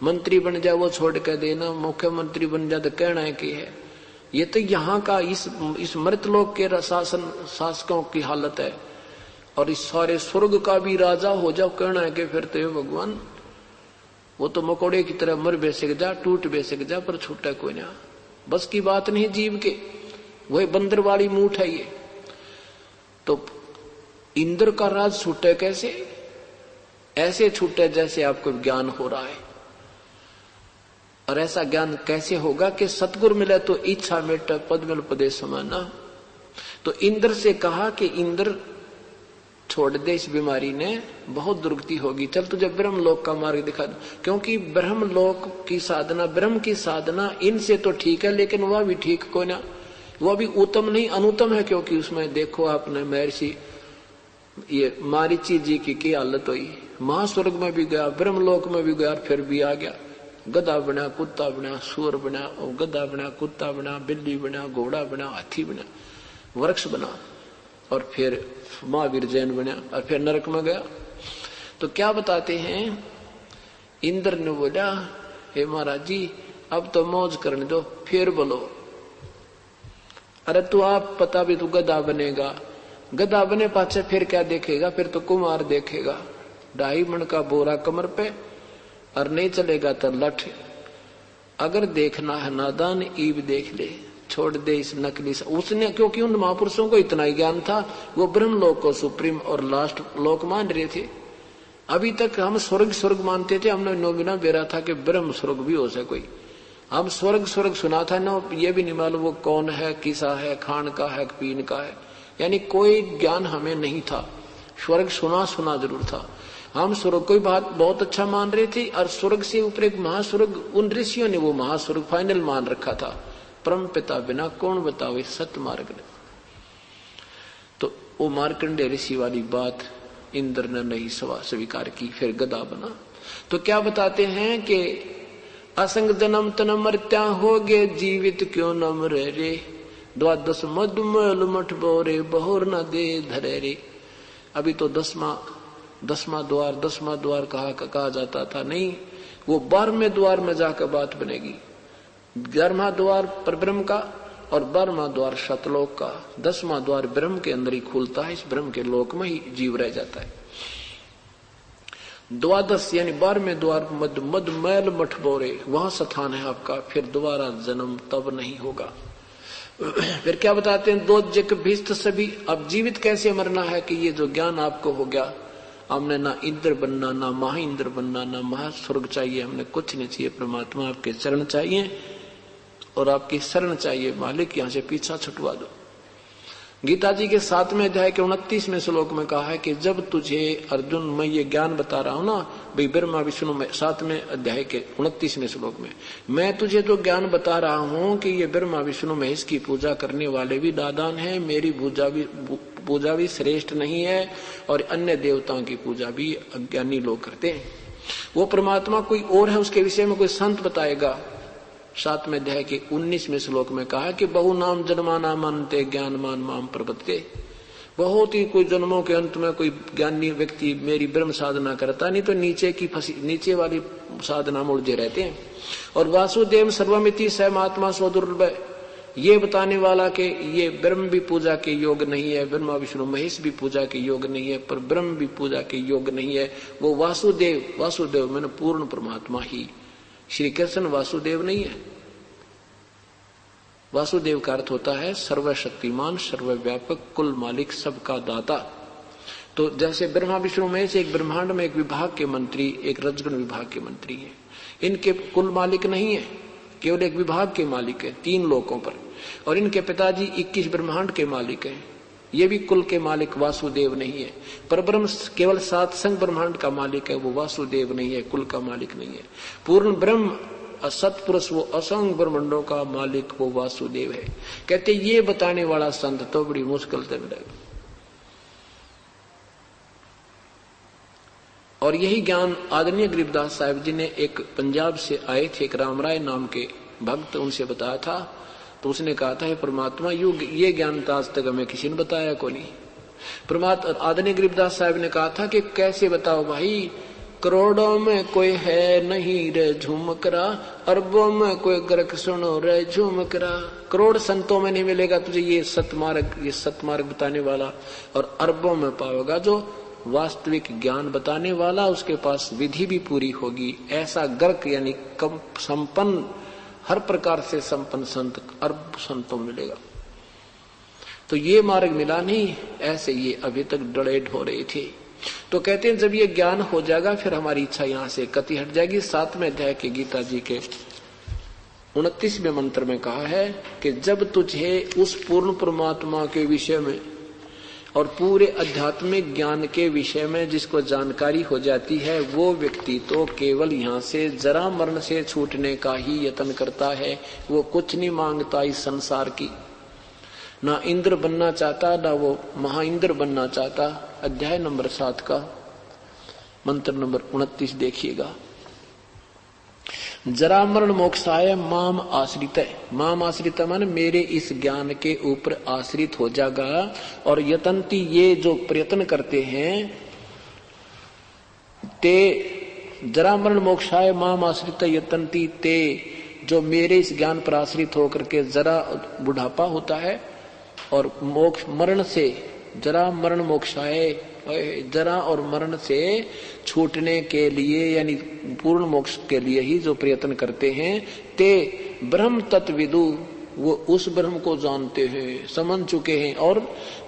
मंत्री बन जाए वो छोड़ के देना, मुख्यमंत्री बन जाए तो कहना है कि है। ये तो यहाँ का इस मृतलोक के शासकों की हालत है। और इस सारे स्वर्ग का भी राजा हो जाओ, कहना है कि फिर तो भगवान वो तो मकोड़े की तरह मर बेसक जा, टूट बेसक जा, पर छूटा कोई ना। बस की बात नहीं जीव के, वही बंदर वाली मूठ है ये। तो इंद्र का राज छूटे कैसे? ऐसे छूटे जैसे आपको ज्ञान हो रहा है। और ऐसा ज्ञान कैसे होगा कि सतगुरु मिले तो इच्छा मेटा पद मिल पदे समाना। तो इंद्र से कहा कि इंद्र छोड़ दे इस बीमारी ने, बहुत दुर्गति होगी, चल तुझे ब्रह्मलोक का मार्ग दिखा दो। क्योंकि ब्रह्मलोक की साधना, ब्रह्म की साधना इनसे तो ठीक है, लेकिन वह भी ठीक कोई ना, वह भी उत्तम नहीं अनुत्तम है। क्योंकि उसमें देखो आपने महर्षि ये मारीची जी की हालत हुई, महास्वर्ग में भी गया, ब्रह्मलोक में भी गया, फिर भी आ गया, गधा बना, कुत्ता बना, सुअर बना, गधा बना, कुत्ता बना, बिल्ली बना, घोड़ा बना, हाथी बना, वृक्ष बना, और फिर महावीर जैन बना, और फिर नरक में गया। तो क्या बताते हैं, इंद्र ने बोला, हे महाराज जी अब तो मौज करने दो, फिर बोलो। अरे तू आप पता भी तू गधा बनेगा, गधा बने पाछे फिर क्या देखेगा, फिर तो कुमार देखेगा, 2.5 मन का बोरा कमर पे, और नहीं चलेगा तो लठ। अगर देखना है नादान ईब देख ले, छोड़ दे इस नकली से। उसने, क्योंकि उन महापुरुषों को इतना ही ज्ञान था, वो ब्रह्म लोक को सुप्रीम और लास्ट लोक मान रहे थे। अभी तक हम स्वर्ग मानते थे, हमने नो बिना बेरा था कि ब्रह्म स्वर्ग भी हो सके कोई। हम स्वर्ग सुना था ना, ये भी नहीं मालूम वो कौन है, किसा है, खान का है, पीन का है, यानी कोई ज्ञान हमें नहीं था। स्वर्ग सुना जरूर था। हम स्वर्ग को बात बहुत अच्छा मान रहे थे, और स्वर्ग से ऊपर एक महास्वर्ग, उन ऋषियों ने वो महास्वर्ग फाइनल मान रखा था। परम पिता बिना कौन बतावे सत्य मार्ग ने। तो वो मार्कंडेय ऋषि वाली बात इंद्र ने नहीं स्वीकार की, फिर गधा बना। तो क्या बताते हैं कि असंग जन्म तन मर्त्या हो गे, जीवित क्यों न मरे रे, 12 मधुमल मठ बोरे, बहुर न दे धरे रे। अभी तो 10वां द्वार कहा जाता था, नहीं, वो 12वें द्वार में जाकर बात बनेगी। 11वां द्वार परब्रह्म का और 12वां द्वार सतलोक का, 10वां द्वार ब्रह्म के अंदर ही खुलता है, इस ब्रह्म के लोक में ही जीव रह जाता है। 12 यानी 12वें द्वार मद मैल मठ बोरे, वहां स्थान है आपका, फिर दोबारा जन्म तब नहीं होगा। फिर क्या बताते हैं, 2 जग भीस्त सभी। अब जीवित कैसे मरना है कि ये जो ज्ञान आपको हो गया, हमने ना इंद्र बनना, ना महाइंद्र बनना, ना महास्वर्ग चाहिए, हमने कुछ नहीं चाहिए, परमात्मा आपके चरण चाहिए और आपकी शरण चाहिए। मालिक यहाँ से पीछा छुटवा दो। गीता जी के 7वें अध्याय के 29वें श्लोक में कहा है कि जब तुझे अर्जुन मैं ये ज्ञान बता रहा हूं ना भाई ब्रह्मा विष्णु में, 7वें अध्याय के 29वें श्लोक में मैं तुझे तो ज्ञान बता रहा हूं कि ये ब्रह्मा विष्णु महेश की पूजा करने वाले भी नादान हैं, मेरी पूजा भी श्रेष्ठ नहीं है और अन्य देवताओं की पूजा भी अज्ञानी लोग करते हैं। वो परमात्मा कोई और है, उसके विषय में कोई संत बताएगा। 7वें अध्याय के 19वें श्लोक में कहा कि बहु नाम जन्माना मानते ज्ञानमान माम प्रपद्ये। बहुत ही कोई जन्मों के अंत में कोई ज्ञानी व्यक्ति मेरी ब्रह्म साधना करता, नहीं तो नीचे वाली साधना में उलझे रहते हैं। और वासुदेव सर्वमिति स महात्मा स्वदुर्लभ, ये बताने वाला कि ये ब्रह्म भी पूजा के योग नहीं है, ब्रह्मा विष्णु महेश भी पूजा के योग नहीं है, पर ब्रह्म भी पूजा के योग नहीं है। वो वासुदेव मैंने पूर्ण परमात्मा ही, श्री कृष्ण वासुदेव नहीं है। वासुदेव का अर्थ होता है सर्वशक्तिमान, सर्वव्यापक, कुल मालिक, सबका दाता। तो जैसे ब्रह्मा विष्णु महेश एक ब्रह्मांड में एक विभाग के मंत्री, एक रजगुण विभाग के मंत्री है, इनके कुल मालिक नहीं है, केवल एक विभाग के मालिक है 3 लोकों पर। और इनके पिताजी 21 ब्रह्मांड के मालिक हैं, ये भी कुल के मालिक वासुदेव नहीं है। पर ब्रह्म केवल 7 संग ब्रह्मांड का मालिक है, वो वासुदेव नहीं है, कुल का मालिक नहीं है। पूर्ण ब्रह्म सतपुरुष वो असंग ब्रह्मांडों का मालिक वो वासुदेव है। कहते ये बताने वाला संत तो बड़ी मुश्किल से मिलेगा। और यही ज्ञान आदरणीय गरीबदास साहिब जी ने एक पंजाब से आए थे, एक रामराय नाम के भक्त, उनसे बताया था। तो उसने कहा था परमात्मा ये ज्ञान तो आज तक हमें किसी ने बताया को नहीं। परमात्मा आदरणीय गरीबदास साहब ने कहा था कि कैसे बताओ भाई, करोड़ों में कोई है नहीं रे झुमकरा, अरबों में कोई ग्रक सुनो रे झुमकरा। करोड़ संतों में नहीं मिलेगा तुझे ये सतमार्ग बताने वाला, और अरबों में पाओगा जो वास्तविक ज्ञान बताने वाला, उसके पास विधि भी पूरी होगी। ऐसा गर्क यानी कम संपन्न, हर प्रकार से संपन्न संत अरब संतों मिलेगा। तो ये मार्ग मिला नहीं, ऐसे ये अभी तक डड़ेड हो रहे थे। तो कहते हैं जब ये ज्ञान हो जाएगा फिर हमारी इच्छा यहां से कति हट जाएगी। 7वें अध्याय के गीता जी के 29वें मंत्र में कहा है कि जब तुझे उस पूर्ण परमात्मा के विषय में और पूरे आध्यात्मिक ज्ञान के विषय में जिसको जानकारी हो जाती है, वो व्यक्ति तो केवल यहाँ से जरा मरण से छूटने का ही यत्न करता है। वो कुछ नहीं मांगता इस संसार की, ना इंद्र बनना चाहता, ना वो महाइंद्र बनना चाहता। अध्याय नंबर 7 का मंत्र नंबर 29 देखिएगा। जरा मरण मोक्षाय माम आश्रित है। माम आश्रित माने मेरे इस ज्ञान के ऊपर आश्रित हो जाएगा। और यतंती ये जो प्रयत्न करते हैं, ते जरा मरण मोक्षाय माम आश्रित यतंती, ते जो मेरे इस ज्ञान पर आश्रित होकर के जरा बुढ़ापा होता है और मोक्ष मरण से, जरा मरण मोक्षाय, जरा और मरण से छूटने के लिए यानी पूर्ण मोक्ष के लिए ही जो प्रयत्न करते हैं, ते ब्रह्म तत्विदु, वो उस ब्रह्म को जानते हैं, समझ चुके हैं। और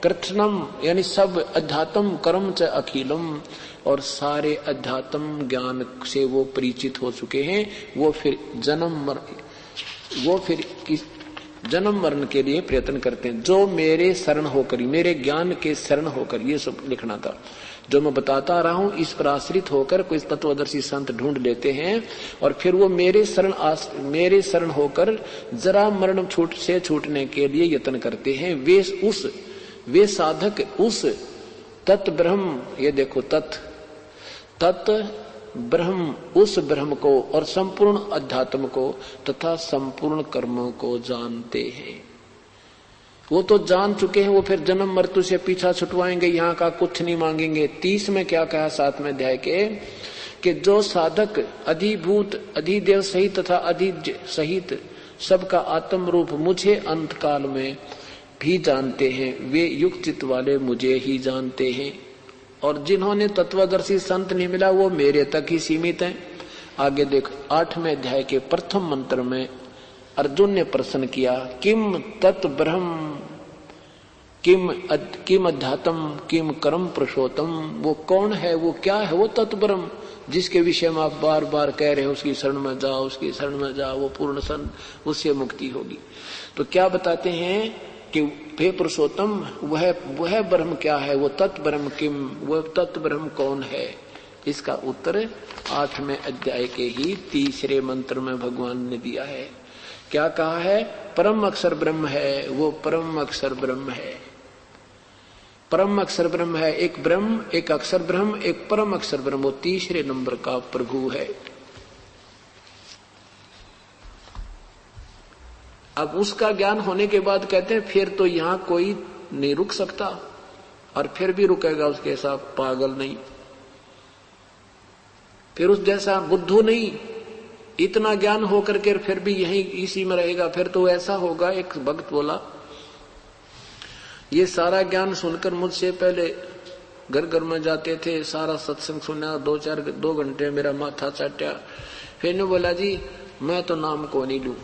कृष्णम यानी सब अध्यात्म कर्म च अखिलम, और सारे अध्यात्म ज्ञान से वो परिचित हो चुके हैं। वो फिर जन्म मरण के लिए प्रयत्न करते हैं। जो मेरे शरण होकर, मेरे ज्ञान के शरण होकर, ये सब लिखना था जो मैं बताता रहा हूं, इस पर आश्रित होकर कोई तत्वदर्शी संत ढूंढ लेते हैं और फिर वो मेरे शरण होकर जरा मरण से छूटने के लिए यत्न करते हैं। वे साधक उस तत् ब्रह्म, ये देखो तत् ब्रह्म, उस ब्रह्म को और संपूर्ण अध्यात्म को तथा संपूर्ण कर्मों को जानते हैं। वो तो जान चुके हैं, वो फिर जन्म मृत्यु से पीछा छुटवाएंगे, यहाँ का कुछ नहीं मांगेंगे। 30 में क्या कहा 7वें अध्याय के, कि जो साधक अधिभूत अधिदेव सहित तथा अधिज सहित सबका आत्म रूप मुझे अंत काल में भी जानते हैं, वे युक्त चित्त वाले मुझे ही जानते हैं। और जिन्होंने तत्वदर्शी संत नहीं मिला वो मेरे तक ही सीमित हैं। आगे देख 8वें अध्याय के प्रथम मंत्र में अर्जुन ने प्रश्न किया, किम तत् ब्रह्म किम अध्यात्म किम कर्म पुरुषोत्तम, वो कौन है, वो क्या है वो तत् ब्रह्म जिसके विषय में आप बार बार कह रहे हो उसकी शरण में जाओ, उसकी शरण में जाओ, वो पूर्ण संत, उससे मुक्ति होगी। तो क्या बताते हैं कि हे पुरुषोत्तम वह ब्रह्म क्या है, वो तत् ब्रह्म किम, वह तत् ब्रह्म कौन है। इसका उत्तर 8वें अध्याय के ही 3रे मंत्र में भगवान ने दिया है। क्या कहा है? परम अक्षर ब्रह्म है, वो परम अक्षर ब्रह्म है। परम अक्षर ब्रह्म है, एक ब्रह्म, एक अक्षर ब्रह्म, एक परम अक्षर ब्रह्म, वो 3रे नंबर का प्रभु है। अब उसका ज्ञान होने के बाद कहते हैं फिर तो यहां कोई नहीं रुक सकता, और फिर भी रुकेगा उसके साथ पागल नहीं, फिर उस जैसा बुद्धू नहीं। इतना ज्ञान होकर के फिर भी यही इसी में रहेगा, फिर तो ऐसा होगा। एक भक्त बोला, ये सारा ज्ञान सुनकर मुझसे पहले घर घर में जाते थे, सारा सत्संग सुना, 2 घंटे मेरा माथा चाटा, फिर ने बोला जी मैं तो नाम को नहीं लूं।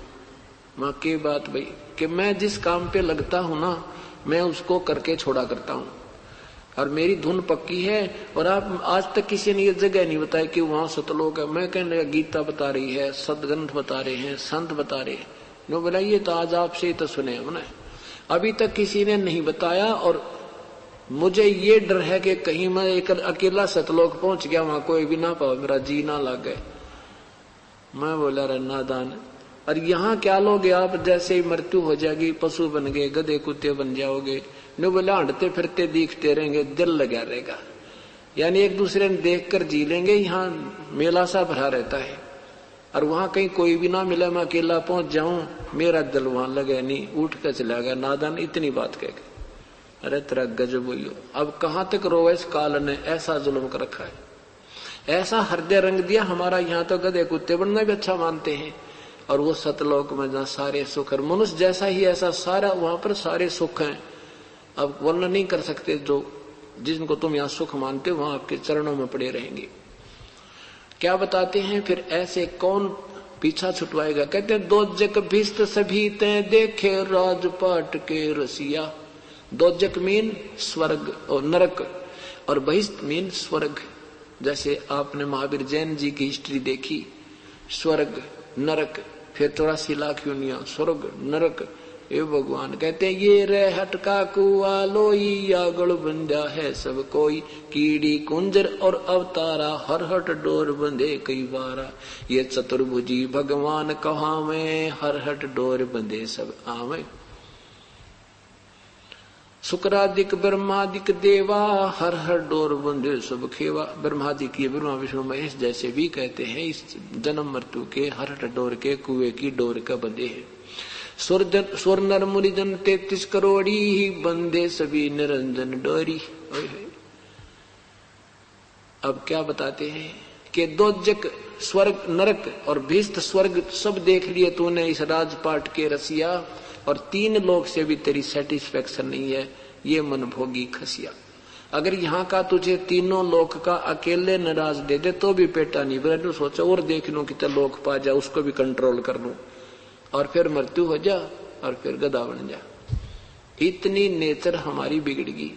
मां की बात भाई कि मैं जिस काम पे लगता हूं ना, मैं उसको करके छोड़ा करता हूं, और मेरी धुन पक्की है। और आप आज तक किसी ने ये जगह नहीं बताई कि वहां सतलोक है। मैं कहने लगा गीता बता रही है, सदग्रंथ बता रहे हैं, संत बता रहे हैं। नो बोला ये तो आज आपसे ही तो सुने हमने, अभी तक किसी ने नहीं बताया। और मुझे ये डर है कि कहीं मैं एक अकेला सतलोक पहुंच गया, वहां कोई भी ना पाओ, मेरा जी ना लग गए। मैं बोला रे नादान, और यहाँ क्या लोगे आप, जैसे ही मृत्यु हो जाएगी पशु बन गए, गधे कुत्ते बन जाओगे। नो बोला हटते फिरते दिखते रहेंगे, दिल लगा रहेगा, यानी एक दूसरे ने देख कर जी लेंगे। यहाँ मेला सा भरा रहता है, और वहां कहीं कोई भी ना मिले, मैं अकेला पहुंच जाऊं, मेरा दिल वहां लगे नहीं, उठ कर चला गया। नादान इतनी बात कह गए, अरे तेरा गजब हुई हो। अब कहां तक रोवे, इस काल ने ऐसा जुल्म कर रखा है, ऐसा हृदय रंग दिया हमारा। यहाँ तो गधे कुत्ते बनना भी अच्छा मानते हैं, और वो सतलोक में जहाँ सारे सुख, मनुष्य जैसा ही ऐसा सारा वहां पर सारे सुख हैं। अब वर्णन नहीं कर सकते, जो जिनको तुम यहाँ सुख मानते हो वहां आपके चरणों में पड़े रहेंगे। क्या बताते हैं फिर, ऐसे कौन पीछा छुटवाएगा? कहते हैं दोजक भिस्त सभी ते देखे राजपाट के रसिया। दोजक मीन स्वर्ग और नरक, और बहिष्ठ मीन स्वर्ग। जैसे आपने महावीर जैन जी की हिस्ट्री देखी, स्वर्ग नरक, फिर 84 लाख योनिया, स्वर्ग नरक। ये भगवान कहते हैं ये रे हटका कुआ लोई आगल बंधा है सब कोई, कीड़ी कुंजर और अवतारा हर हट डोर बंधे कई बारा। ये चतुर्भुजी भगवान कहा में हर हट डोर बंधे सब आवे। शुक्रादिक ब्रह्मादिक देवा हर हर डोर बंधे सब खेवा। ब्रह्मादि की ब्रह्मा विष्णु महेश जैसे भी कहते हैं इस जन्म मृत्यु के हर हर डोर के कुएं की डोर का बंधे है। स्वर नर मुनिजन 33 करोड़ी ही बंधे सभी निरंजन डोरी। अब क्या बताते हैं कि दोजक स्वर्ग नरक और भीष्ट स्वर्ग सब देख लिए तूने इस राजपाट के रसिया, और 3 लोक से भी तेरी सेटिस्फेक्शन नहीं है, ये मन भोगी खसिया। अगर यहाँ का तुझे 3 लोक का अकेले नाराज दे दे तो भी पेटा नहीं भरे, तो सोचो और देख लूं कितने लोक पा जा, उसको भी कंट्रोल कर लूं, और फिर मृत्यु हो जा और फिर गधा बन जा। इतनी नेचर हमारी बिगड़गी।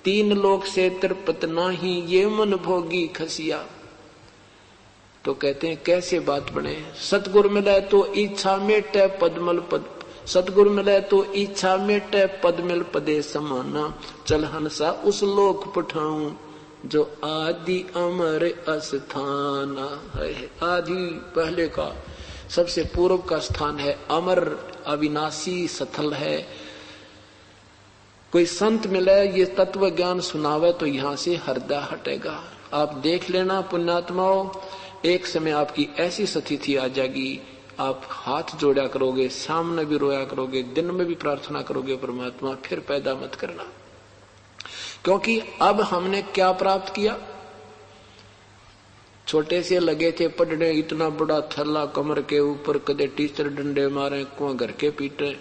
3 लोक से तृप्त नाही ये मन भोगी खसिया। तो कहते हैं कैसे बात बने, सतगुरु मिले तो इच्छा मेटे पद्मल पद, सतगुरु मिले तो इच्छा मेटे पद्मल पदे समाना। चल हंसा उस लोक पठाऊं जो आदि अमर अस्थाना है। आदि पहले का सबसे पूर्व का स्थान है, अमर अविनाशी स्थल है। कोई संत मिले ये तत्व ज्ञान सुनावे तो यहां से हृदय हटेगा। आप देख लेना पुण्यात्माओं, एक समय आपकी ऐसी स्थिति आ जाएगी, आप हाथ जोड़ा करोगे, सामने भी रोया करोगे, दिन में भी प्रार्थना करोगे परमात्मा फिर पैदा मत करना। क्योंकि अब हमने क्या प्राप्त किया, छोटे से लगे थे पढ़ने, इतना बड़ा थल्ला कमर के ऊपर, कदे टीचर डंडे मारे, कुआं घर के पीटे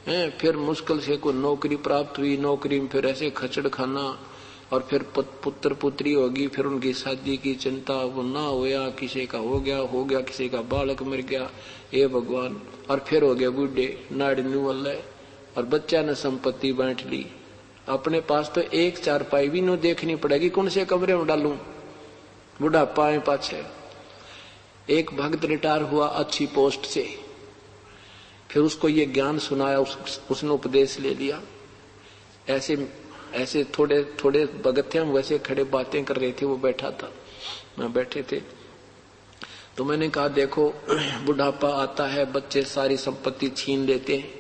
हैं, फिर मुश्किल से कोई नौकरी प्राप्त हुई, नौकरी में फिर ऐसे खचड़ खाना, और फिर पुत्र पुत्री होगी, फिर उनकी शादी की चिंता, वो ना होया, किसी का हो गया, किसी का बालक मर गया, ये भगवान, और फिर हो गया बूढ़े नाड़ी न्यूअल है, और बच्चा ने संपत्ति बांट ली। अपने पास तो एक चारपाई भी न देखनी पड़ेगी, कौन से कमरे में डालूं, बुढ़ापा है पाछे। एक भक्त रिटायर हुआ अच्छी पोस्ट से, फिर उसको ये ज्ञान सुनाया, उसने उपदेश ले लिया। ऐसे ऐसे थोड़े थोड़े भगत थे हम, वैसे खड़े बातें कर रहे थे, वो बैठा था, मैं बैठे थे। तो मैंने कहा देखो बुढ़ापा आता है, बच्चे सारी संपत्ति छीन लेते हैं,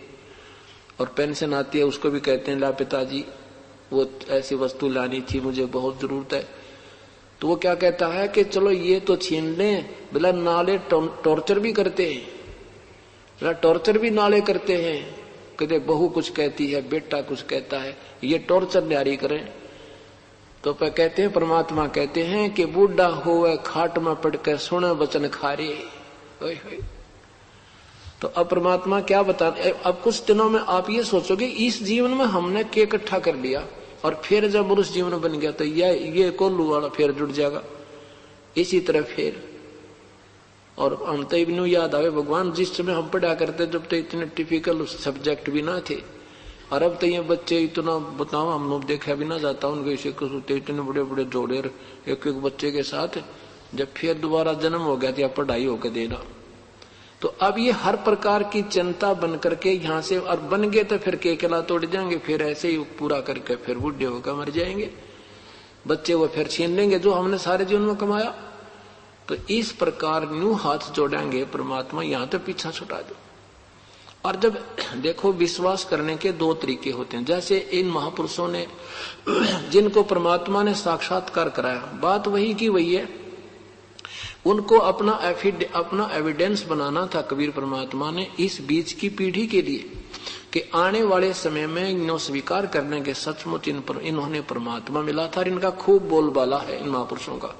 और पेंशन आती है, उसको भी कहते हैं ला पिताजी वो ऐसी वस्तु लानी थी, मुझे बहुत जरूरत है। तो वो क्या कहता है कि चलो ये तो छीन लें, बोला नाले टॉर्चर भी करते हैं, बोला टॉर्चर भी नाले करते हैं, कहते बहू कुछ कहती है, बेटा कुछ कहता है, ये टॉर्चर जारी करें। तो कहते हैं परमात्मा कहते हैं कि बूढ़ा होवे खाट में पड़कर सुने वचन खारे। तो अब परमात्मा क्या बता, अब कुछ दिनों में आप ये सोचोगे इस जीवन में हमने क्या इकट्ठा कर लिया, और फिर जब मनुष्य जीवन बन गया तो ये कोल्लू वाला फिर जुड़ जाएगा, इसी तरह फिर। और हम तो इबनू याद आवे भगवान, जिस समय हम पढ़ा करते जब तो इतने टिपिकल सब्जेक्ट भी ना थे, और अब तो ये बच्चे इतना बताओ हम लोग देखा भी ना जाता उनके इसे कुछ होते इतने बड़े बड़े जोड़े एक एक बच्चे के साथ, जब फिर दोबारा जन्म हो गया था पढ़ाई होकर देना। तो अब ये हर प्रकार की चिंता बन करके यहाँ से, और बन गए तो फिर केकला तोड़ जाएंगे, फिर ऐसे ही पूरा करके फिर बूढ़े होकर मर जाएंगे, बच्चे वो फिर छीन लेंगे जो हमने सारे जीवन में कमाया। तो इस प्रकार न्यू हाथ जोड़ेंगे परमात्मा, यहाँ तो पीछा छुटा दो। और जब देखो विश्वास करने के दो तरीके होते हैं, जैसे इन महापुरुषों ने जिनको परमात्मा ने साक्षात्कार कराया, बात वही की वही है, उनको अपना एविडेंस बनाना था कबीर परमात्मा ने इस बीच की पीढ़ी के लिए, कि आने वाले समय में इन्हों स्वीकार करने के सचमुच इन्होंने परमात्मा मिला था, और इनका खूब बोलबाला है इन महापुरुषों का।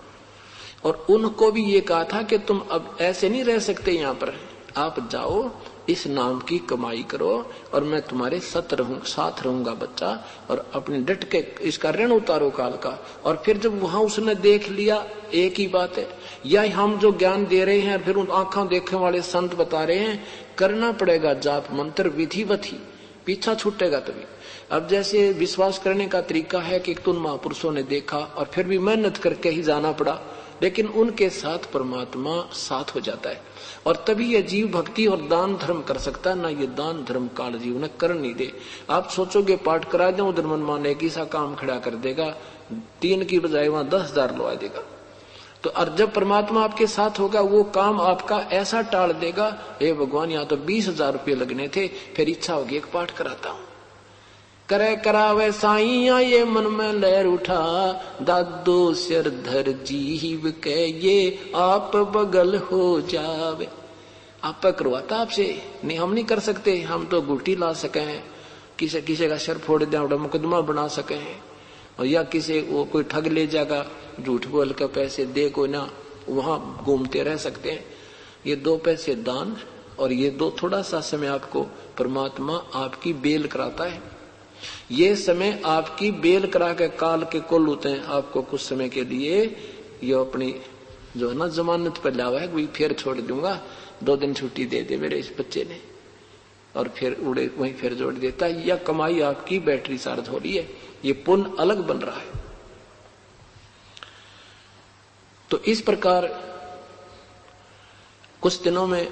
और उनको भी ये कहा था कि तुम अब ऐसे नहीं रह सकते, यहाँ पर आप जाओ, इस नाम की कमाई करो, और मैं तुम्हारे साथ रहूंगा बच्चा, और अपने डट के इसका ऋण उतारो काल का। और फिर जब वहां उसने देख लिया, एक ही बात है, या हम जो ज्ञान दे रहे हैं फिर उन आंखों देखने वाले संत बता रहे हैं, करना पड़ेगा जाप मंत्र विधिवत ही, पीछा छूटेगा तभी। अब जैसे विश्वास करने का तरीका है कि तुम महापुरुषों ने देखा और फिर भी मेहनत करके ही जाना पड़ा, लेकिन उनके साथ परमात्मा साथ हो जाता है, और तभी ये जीव भक्ति और दान धर्म कर सकता है, ना ये दान धर्म काल जीव ने कर नहीं दे। आप सोचोगे पाठ करा दें, उधर मनमान एक सा काम खड़ा कर देगा, 3 की बजाय वहां 10,000 लगा देगा। तो और जब परमात्मा आपके साथ होगा, वो काम आपका ऐसा टाल देगा, हे भगवान यहाँ तो 20,000 रुपये लगने थे, फिर इच्छा होगी एक पाठ कराता हूं, करे करावे साइया ये मन में लहर उठा, दादो सिर धर जीव के ये आप बगल हो जावे। आप करवाता आपसे नहीं, हम नहीं कर सकते, हम तो गुटी ला सके हैं, किसी का सिर फोड़ दे मुकदमा बना सके हैं, और या किसी वो कोई ठग ले जाएगा, झूठ बोल कर पैसे दे कोई ना, वहां घूमते रह सकते हैं। ये 2 पैसे दान, और ये 2 थोड़ा सा समय आपको परमात्मा आपकी बेल कराता है। ये समय आपकी बेल करा के काल के कुल होते हैं, आपको कुछ समय के लिए ये अपनी जो है ना जमानत पर लावा है, वही फिर छोड़ दूंगा, 2 दिन छुट्टी दे दे मेरे इस बच्चे ने, और फिर उड़े वहीं फिर जोड़ देता है। यह कमाई आपकी बैटरी चार्ज हो रही है, ये पुण्य अलग बन रहा है। तो इस प्रकार कुछ दिनों में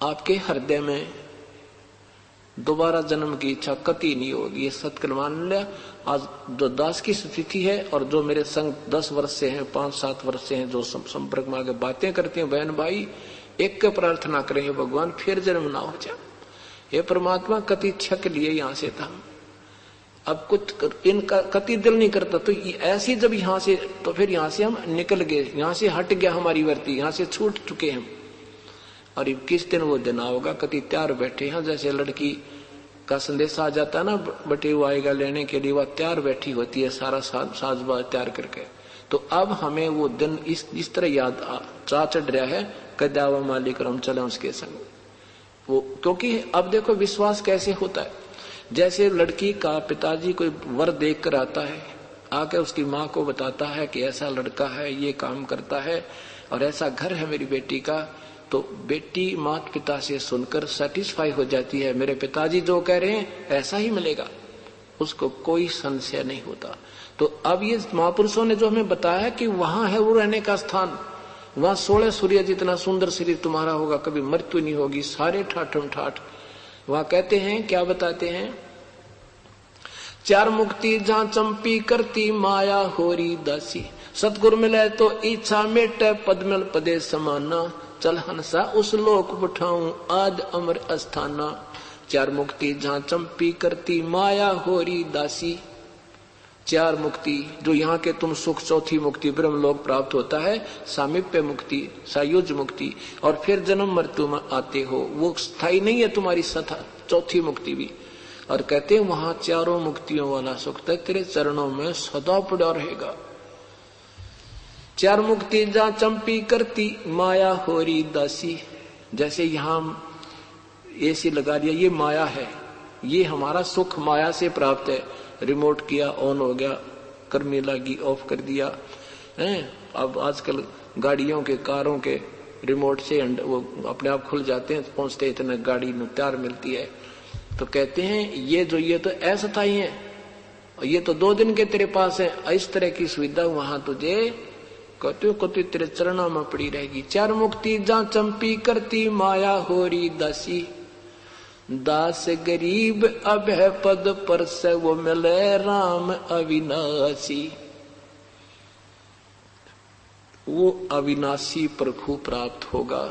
आपके हृदय में दोबारा जन्म की इच्छा कति नहीं होगी, ये सत्कर्मान लिया। आज जो दास की स्थिति है, और जो मेरे संग 10 वर्ष से हैं, 5-7 वर्ष से हैं, जो संपर्क में आगे बातें करते हैं बहन भाई, एक के प्रार्थना करें, भगवान फिर जन्म ना हो जाए, ये परमात्मा कति इच्छा के लिए यहाँ से था, अब कुछ इनका कति दिल नहीं करता, तो ऐसी जब यहाँ से, तो फिर यहाँ से हम निकल गए, यहाँ से हट गया हमारी वर्ती, यहाँ से छूट चुके हम। और किस दिन वो दिन आओगा, कति तैयार बैठे हैं, जैसे लड़की का संदेश आ जाता है ना, बटे वो आएगा लेने के लिए, वह तैयार बैठी होती है सारा साजबाज तैयार करके। तो अब हमें वो दिन इस तरह याद चा चढ़ रहा है, कद्यावा मालिक हम चले उसके संग वो, क्योंकि अब देखो विश्वास कैसे होता है, जैसे लड़की का पिताजी कोई वर देख कर आता है, आके उसकी माँ को बताता है कि ऐसा लड़का है, ये काम करता है, और ऐसा घर है मेरी बेटी का, तो बेटी माता पिता से सुनकर सेटिस्फाई हो जाती है, मेरे पिताजी जो कह रहे हैं ऐसा ही मिलेगा, उसको कोई संशय नहीं होता। तो अब ये महापुरुषों ने जो हमें बताया कि वहां है वो रहने का स्थान, वहां 16 सूर्य जितना सुंदर शरीर तुम्हारा होगा, कभी मृत्यु नहीं होगी, सारे ठाठम ठाठ। वहां कहते हैं, क्या बताते हैं, चार मुक्ति जहां चंपी करती माया होरी दासी, सतगुरु मिले तो इच्छा मेटे पद मिल पदे समाना, चल हंसा उस लोक उठाऊं आद अमर अस्थाना। चार मुक्ति जहां चंपी करती माया होरी दासी, चार मुक्ति जो यहाँ के तुम सुख, चौथी मुक्ति ब्रह्म लोक प्राप्त होता है, सामीप्य मुक्ति, सायुज मुक्ति, और फिर जन्म मृत्यु में आते हो, वो स्थायी नहीं है तुम्हारी सथा चौथी मुक्ति भी। और कहते हैं वहां चारों मुक्तियों वाला सुख तेरे चरणों में सदा पड़ा रहेगा। चार मुक्ति जहां चंपी करती माया होरी दासी, जैसे यहां एसी लगा दिया, ये माया है, ये हमारा सुख माया से प्राप्त है। रिमोट किया, ऑन हो गया, कर्मी लगी, ऑफ कर दिया है। अब आजकल गाड़ियों के, कारों के रिमोट से वो अपने आप खुल जाते हैं, पहुंचते इतने गाड़ी में तैयार मिलती है। तो कहते हैं ये तो अस्थायी है, ये तो 2 दिन के तेरे पास है, इस तरह की सुविधा वहां तुझे कहते तेरे चरणों में पड़ी रहेगी। चार मुक्ति जहां चंपी करती माया होरी दासी, दास गरीब अभय पद पर से वो मिले राम अविनाशी, वो अविनाशी प्रभु प्राप्त होगा।